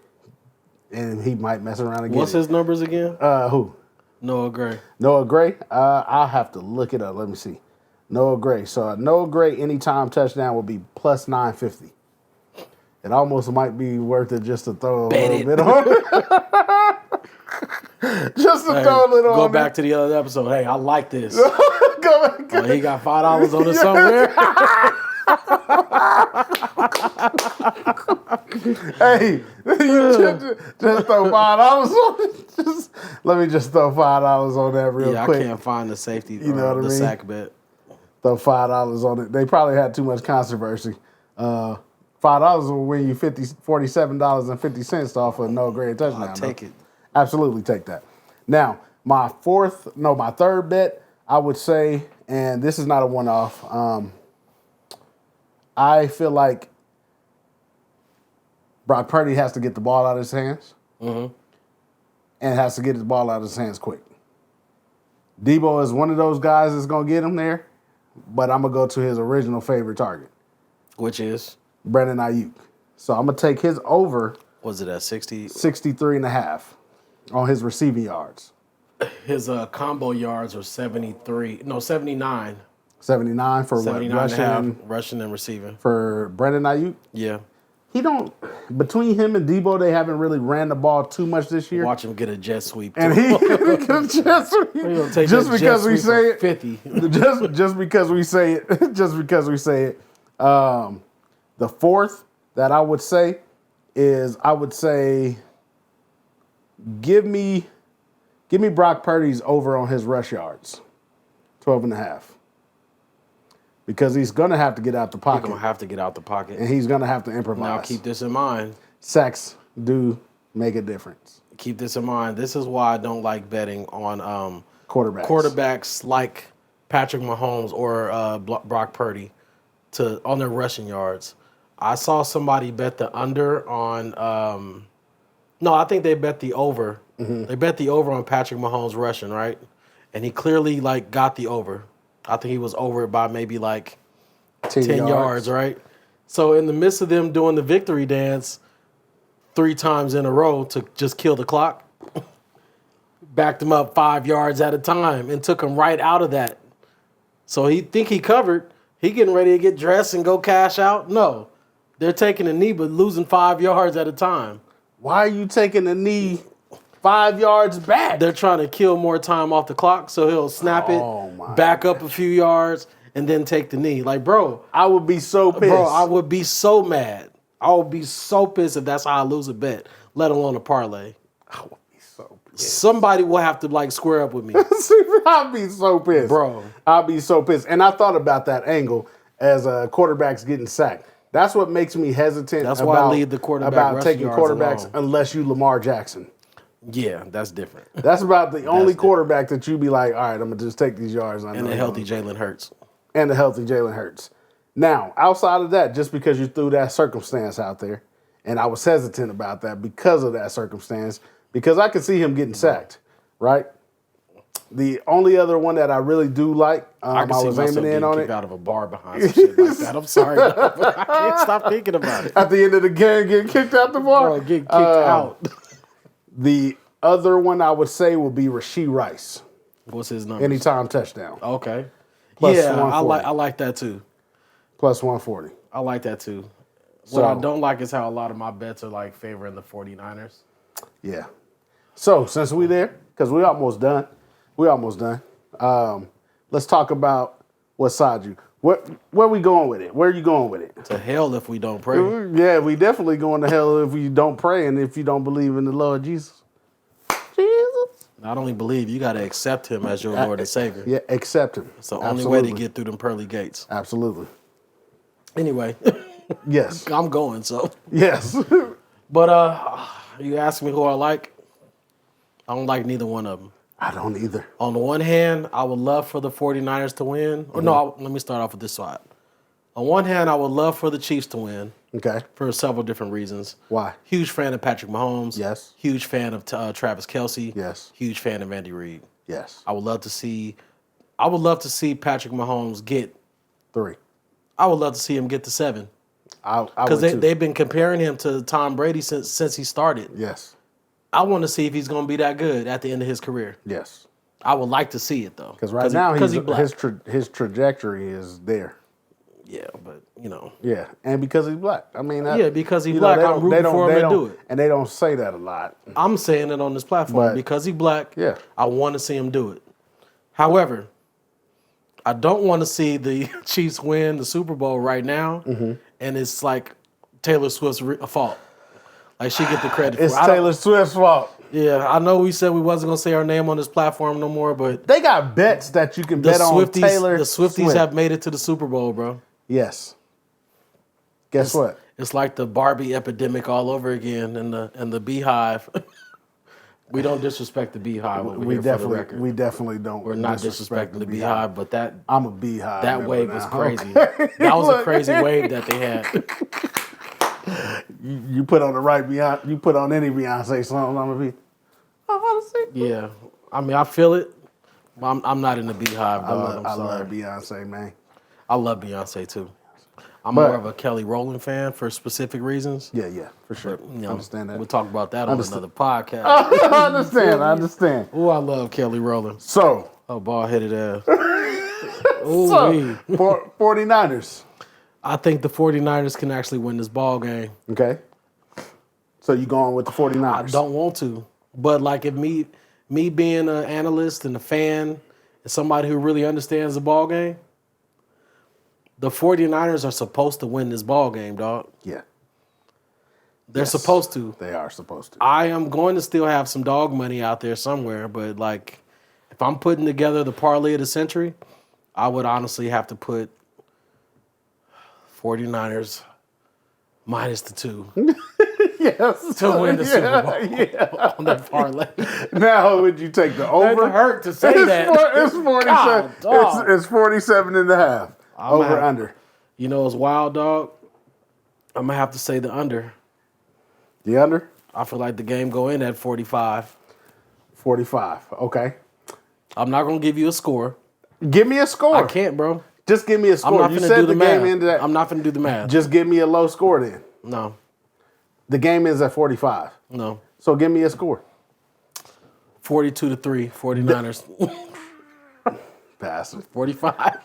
and he might mess around again. What's his numbers again? Who? Noah Gray. Noah Gray? I'll have to look it up. Let me see. Noah Gray. So Noah Gray anytime touchdown will be plus 950. It almost might be worth it just to throw a little bit on it. Just to throw a little on it. Go back to the other episode. Hey, I like this. Go back. He got $5 on it somewhere. Hey, just throw $5 on it. Let me just throw $5 on that real quick. I can't find the safety. You know what I mean? Sack bet. Throw $5 on it. They probably had too much controversy. $5 will win you $47.50 off of no grade touchdown. I'll take it. Absolutely take that. Now, my third bet, I would say, and this is not a one-off. I feel like Brock Purdy has to get the ball out of his hands, and has to get his ball out of his hands quick. Debo is one of those guys that's going to get him there, but I'm going to go to his original favorite target. Which is? Brandon Ayuk. So I'm going to take his over. Was it at 60? 63.5 on his receiving yards. His combo yards are 79. 79 for 79 what? and a half, rushing and receiving. For Brandon Ayuk? Yeah. He don't, between him and Debo, they haven't really ran the ball too much this year. Watch him get a jet sweep. And he get a jet sweep. Just because we say it. 50. just because we say it. Just because we say it. The fourth that I would say is, give me Brock Purdy's over on his rush yards. 12 and a half. Because he's going to have to get out the pocket. He's going to have to get out the pocket. And he's going to have to improvise. Now keep this in mind. Sacks do make a difference. Keep this in mind. This is why I don't like betting on quarterbacks like Patrick Mahomes or Brock Purdy on their rushing yards. I saw somebody bet the under on no, I think they bet the over. Mm-hmm. They bet the over on Patrick Mahomes rushing, right? And he clearly got the over. I think he was over it by maybe 10 yards, right? So in the midst of them doing the victory dance 3 times in a row to just kill the clock, backed him up 5 yards at a time and took him right out of that. So he covered. He getting ready to get dressed and go cash out. No, they're taking a knee but losing 5 yards at a time. Why are you taking a knee 5 yards back? They're trying to kill more time off the clock, so he'll snap it, back up a few yards, and then take the knee. Bro. I would be so pissed. Bro, I would be so mad. I would be so pissed if that's how I lose a bet, let alone a parlay. I would be so pissed. Somebody will have to, square up with me. I'd be so pissed. Bro. I'd be so pissed. And I thought about that angle as quarterbacks getting sacked. That's what makes me hesitant why I leave the quarterback about taking quarterbacks alone. unless you Lamar Jackson. Yeah, that's different. That's about the only quarterback that you be like, all right, I'm going to just take these yards. And the healthy Jalen Hurts. And the healthy Jalen Hurts. Now, outside of that, just because you threw that circumstance out there, and I was hesitant about that because of that circumstance, because I could see him getting sacked, right? The only other one that I really do like, I was aiming in on it. Out of a bar behind some shit like that. I'm sorry, but I can't stop thinking about it. At the end of the game, getting kicked out the bar? Bro, getting kicked out. The other one I would say would be Rashee Rice. What's his number? Anytime touchdown. Okay. Plus yeah, 140. I like that too. Plus 140. I like that too. What I don't like is how a lot of my bets are favoring the 49ers. Yeah. So since we there, because we almost done. Let's talk about what side you. Where we going with it? Where are you going with it? To hell if we don't pray. Yeah, we definitely going to hell if we don't pray and if you don't believe in the Lord Jesus. Jesus. Not only believe, you got to accept him as your Lord and Savior. Yeah, accept him. It's the only way to get through them pearly gates. Absolutely. Anyway. Yes. I'm going, so. Yes. But you ask me who I like. I don't like neither one of them. I don't either. On the one hand, I would love for the 49ers to win. Or no, let me start off with this side. On one hand, I would love for the Chiefs to win. Okay. For several different reasons. Why? Huge fan of Patrick Mahomes. Yes. Huge fan of Travis Kelce. Yes. Huge fan of Andy Reid. Yes. I would love to see Patrick Mahomes get 3. I would love to see him get to 7. Because they've been comparing him to Tom Brady since he started. Yes. I want to see if he's going to be that good at the end of his career. Yes. I would like to see it though. Because right now his trajectory is there. Yeah, but Yeah, and because he's black. I mean. Because he's black, I'm rooting for him to do it. And they don't say that a lot. I'm saying it on this platform because he's black. Yeah. I want to see him do it. However, I don't want to see the Chiefs win the Super Bowl right now, and it's like Taylor Swift's fault. Like she get the credit. It's Taylor Swift's fault. Yeah, I know we said we wasn't gonna say our name on this platform no more, but they got bets that you can bet on Taylor. The Swifties have made it to the Super Bowl, bro. Yes. Guess what? It's like the Barbie epidemic all over again, and the Beehive. We don't disrespect the Beehive. We definitely don't. We're not disrespecting the Beehive, but I'm a Beehive. That wave was crazy. That was a crazy wave that they had. You put on the right Beyonce. You put on any Beyonce song, I'm gonna be. I want to sing. Yeah, I mean I feel it. I'm not in the Beehive. Dog. I love Beyonce, man. I love Beyonce too. I'm more of a Kelly Rowland fan for specific reasons. Yeah, for sure. But, Understand that. We'll talk about that on another podcast. I understand. Oh, I love Kelly Rowland. So, ball-headed ass. so 49ers. I think the 49ers can actually win this ball game. Okay. So you going with the 49ers? I don't want to. But like if me being an analyst and a fan and somebody who really understands the ball game, the 49ers are supposed to win this ball game, dog. Yeah. They're supposed to. They are supposed to. I am going to still have some dog money out there somewhere, but like if I'm putting together the parlay of the century, I would honestly have to put 49ers minus the 2. Yes. To win the Super Bowl on that parlay. Now, would you take the over? It hurt to say that. It's 47. It's 47 and a half. Over, under. You know, it's wild, dog. I'm going to have to say the under. The under? I feel like the game go in at 45. 45. Okay. I'm not going to give you a score. Give me a score. I can't, bro. Just give me a score. I'm not You finna said do the the game math. ended at... I'm not finna do the math. Just give me a low score then. No. The game is at 45. No. So give me a score. 42-3, 49ers. Bastard. 45.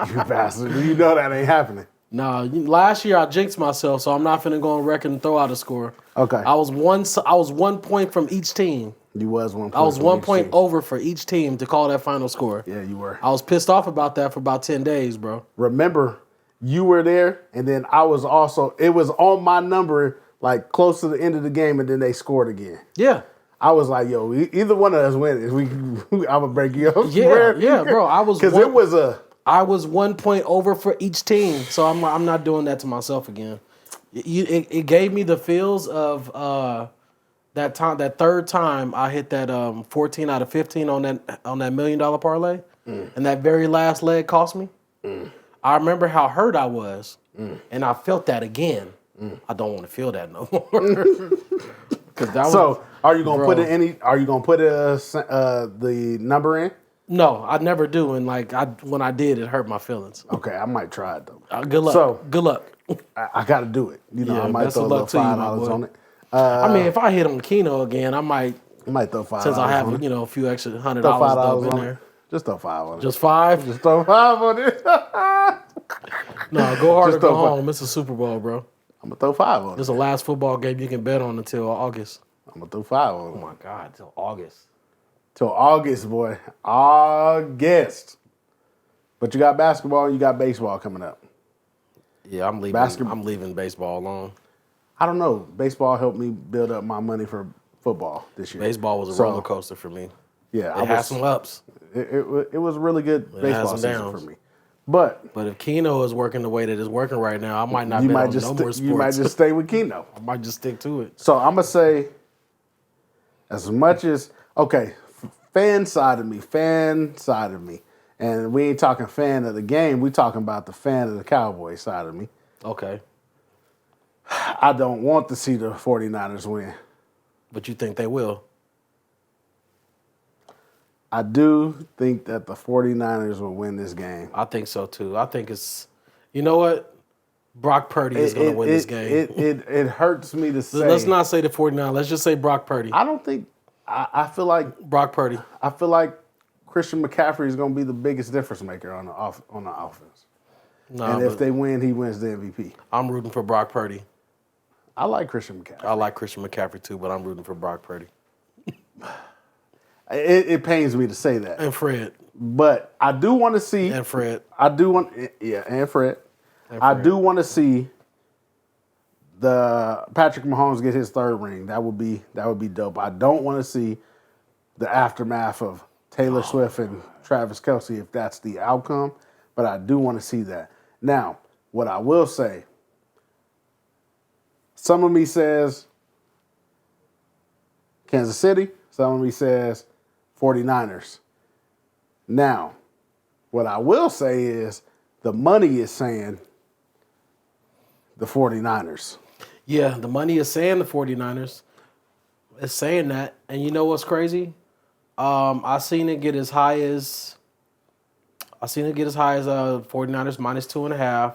You bastard. You know that ain't happening. No, last year I jinxed myself, so I'm not finna go on record and throw out a score. Okay. I was 1 point from each team. You was 1 point. I was from 1 each point team. over for each team to call that final score. Yeah, you were. I was pissed off about that for about 10 days, bro. Remember, you were there, and then I was also, it was on my number, like close to the end of the game, and then they scored again. Yeah. I was like, yo, either one of us win. I'm going to break you up. Yeah, bro. Because it was I was 1 point over for each team, so I'm not doing that to myself again. It gave me the feels of that third time I hit that 14 out of 15 on that $1 million parlay, and that very last leg cost me. I remember how hurt I was, and I felt that again. I don't want to feel that no more. Are you gonna put it any? Are you gonna put the number in? No, I never do, and when I did, it hurt my feelings. Okay, I might try it though. Good luck. So good luck. I got to do it. You know, Yeah, I might best throw a of little luck to you, my $5 boy. on it. I mean, if I hit on Keno again, I might throw $5. since I have on it. a few extra $100 Throw $5 up in on there. it. Just throw 5 on it. Just 5? Just throw 5 on it. No, go hard or Just go throw home. It's a Super Bowl, bro. I'm gonna throw 5 on it. It's the last football game you can bet on until August. I'm gonna throw 5 on Oh it. my God, till August. Till August, boy. August. But you got basketball, you got baseball coming up. Yeah, I'm leaving. Basketball. I'm leaving baseball alone. I don't know. Baseball helped me build up my money for football this year. Baseball was a roller coaster for me. Yeah, It had some ups, It was a really good had baseball some season downs. for me. But but if Keno is working the way that it's working right now, I might not you bet might on just no more sports. you might just stay with Keno. I might just stick to it. So I'm gonna say, as much as fan side of me, and we ain't talking fan of the game. We talking about the fan of the Cowboys side of me. Okay, I don't want to see the 49ers win. but you think they will? I do think that the 49ers will win this game. I think so too. I think it's, you know what? Brock Purdy is going to win this game. It hurts me to say. Let's not say the 49. Let's just say Brock Purdy. I don't think. I feel like Brock Purdy. I feel like Christian McCaffrey is going to be the biggest difference maker on the offense. Nah, And if they win, he wins the MVP. I'm rooting for Brock Purdy. I like Christian McCaffrey. I like Christian McCaffrey too, but I'm rooting for Brock Purdy. It pains me to say that. And Fred. But I do want to see. And Fred. I do want. Yeah, and Fred. I do want to see the Patrick Mahomes get his third ring. That would be dope. I don't want to see the aftermath of Taylor Swift and Travis Kelce if that's the outcome. But I do want to see that. Now, what I will say, some of me says Kansas City. Some of me says 49ers. Now, what I will say is the money is saying the 49ers. Yeah, the money is saying the 49ers. It's saying that. And you know what's crazy? I seen it get as high as 49ers -2.5.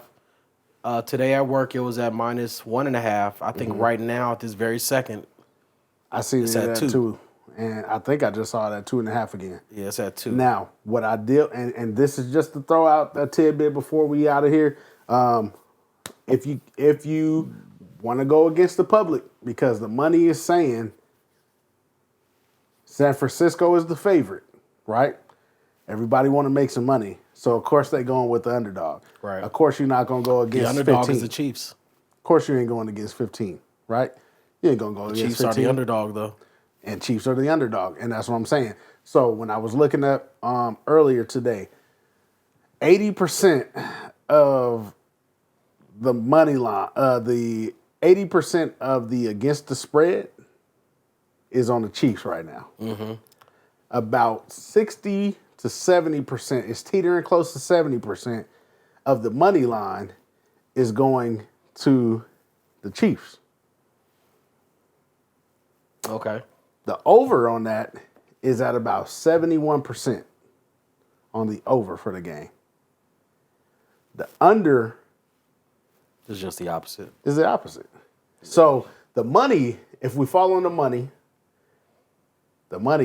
Today at work, it was at -1.5. I think right now, at this very second, I see it at 2. And I think I just saw it at 2.5 again. Yeah, it's at 2. Now, what I did, and this is just to throw out a tidbit before we out of here. If you want to go against the public, because the money is saying San Francisco is the favorite, right? Everybody want to make some money. So, of course, they going with the underdog. Right. Of course, you're not going to go against the underdog 15. is the Chiefs. Of course, you ain't going against 15, right? You ain't going to go against Chiefs 15. are the underdog, though. And Chiefs are the underdog, and that's what I'm saying. So, when I was looking at earlier today, 80% of the money line, the 80% of the against the spread is on the Chiefs right now. Mm-hmm. About 60 to 70%, it's teetering close to 70% of the money line is going to the Chiefs. Okay. The over on that is at about 71% on the over for the game. The under It's just the opposite. is the opposite. So the money, if we follow the money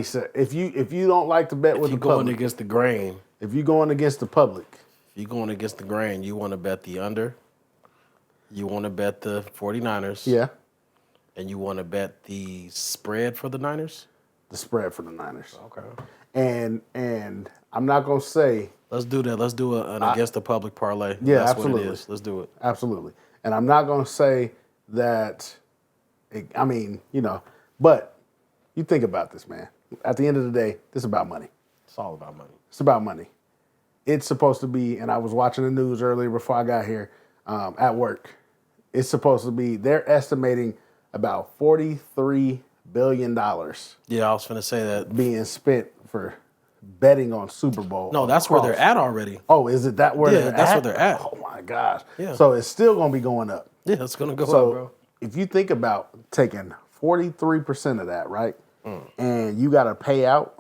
said if you don't like to bet with the going public, against the grain, if you're going against the public, you want to bet the under. You want to bet the 49ers. yeah, And you want to bet the spread for the Niners? the spread for the Niners. Okay. And I'm not gonna say Let's do that. Let's do an against the public parlay. Yeah, That's absolutely. what it is. Let's do it. absolutely, and I'm not gonna say that. But you think about this, man. At the end of the day, this is about money. It's all about money. It's about money. It's supposed to be, and I was watching the news earlier before I got here at work. It's supposed to be, they're estimating about $43 billion Yeah, I was finna say that. being spent for betting on Super Bowl. No, that's where they're at already. Oh, is it that where Yeah, they're that's at? where they're at. Oh, my gosh. Yeah. So it's still going to be going up. Yeah, it's gonna go So up, bro. if you think about taking 43% of that, right, Mm. and you got to pay out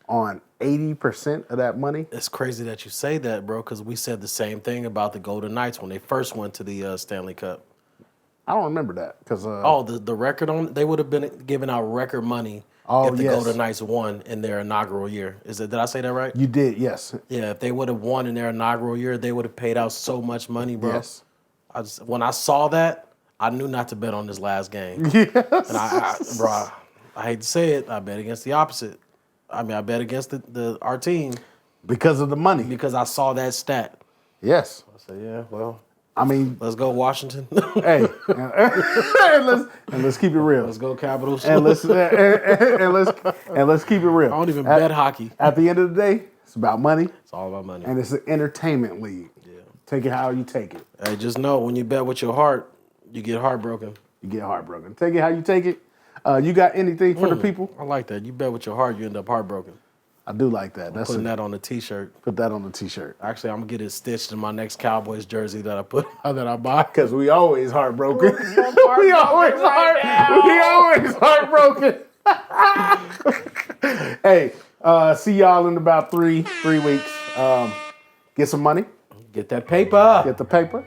on 80% of that money. It's crazy that you say that, bro, because we said the same thing about the Golden Knights when they first went to the Stanley Cup. I don't remember that because The record on they would have been giving out record money if the yes. Golden Knights won in their inaugural year. Did I say that right? You did, yes. Yeah, if they would have won in their inaugural year, they would have paid out so much money, bro. Yes. When I saw that, I knew not to bet on this last game. Yes. And I hate to say it, I bet against the opposite. I bet against our team Because of the money. because I saw that stat. Yes. I said, yeah, well, I mean, let's go Washington. hey, and let's keep it real. Let's go Capitals. And let's keep it real. I don't even bet hockey. At the end of the day, it's about money, It's all about money. and it's an entertainment league. Yeah. Take it how you take it. Hey, just know when you bet with your heart, you get heartbroken. You get heartbroken. Take it how you take it. You got anything for the people? I like that. You bet with your heart, you end up heartbroken. I do like that. That's Putting that on a T-shirt. Put that on the T-shirt. Actually, I'm gonna get it stitched in my next Cowboys jersey that I buy. Because we always heartbroken. we always heartbroken. Hey, see y'all in about three weeks. Get some money. Get that paper. Get the paper.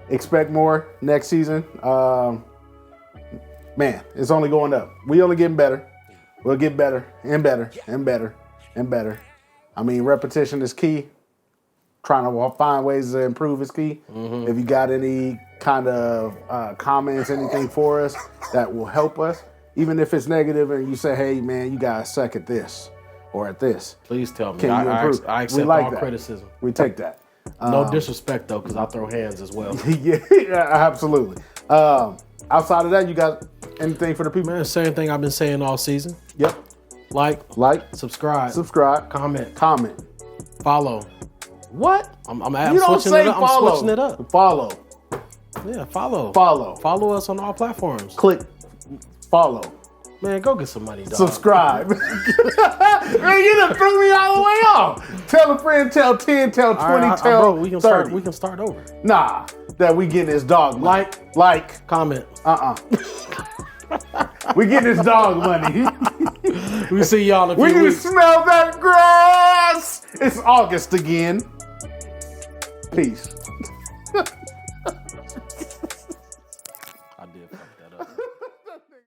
Expect more next season. Man, it's only going up. We only getting better. We'll get better and better and better and better. I mean, repetition is key. Trying to find ways to improve is key. Mm-hmm. If you got any kind of comments, anything for us that will help us, even if it's negative and you say, hey, man, you guys suck at this or at this. Please tell me. Can you improve? I accept all criticism. We take that. No disrespect, though, because I throw hands as well. yeah, absolutely. Outside of that, you got anything for the people? Man, same thing I've been saying all season. Yep. Like, subscribe, comment, follow. What? I'm You don't say follow. I'm switching it up. Follow. Yeah, follow. Follow us on all platforms. Click. Follow. Man, go get some money, dog. Subscribe. Man, you done threw me all the way off. Tell a friend, tell 10, tell 20, tell bro, we can 30. We can start over. Nah, that we getting this dog money. Like. Comment. We getting this dog money. We see y'all in a few We can weeks. smell that grass. It's August again. Peace.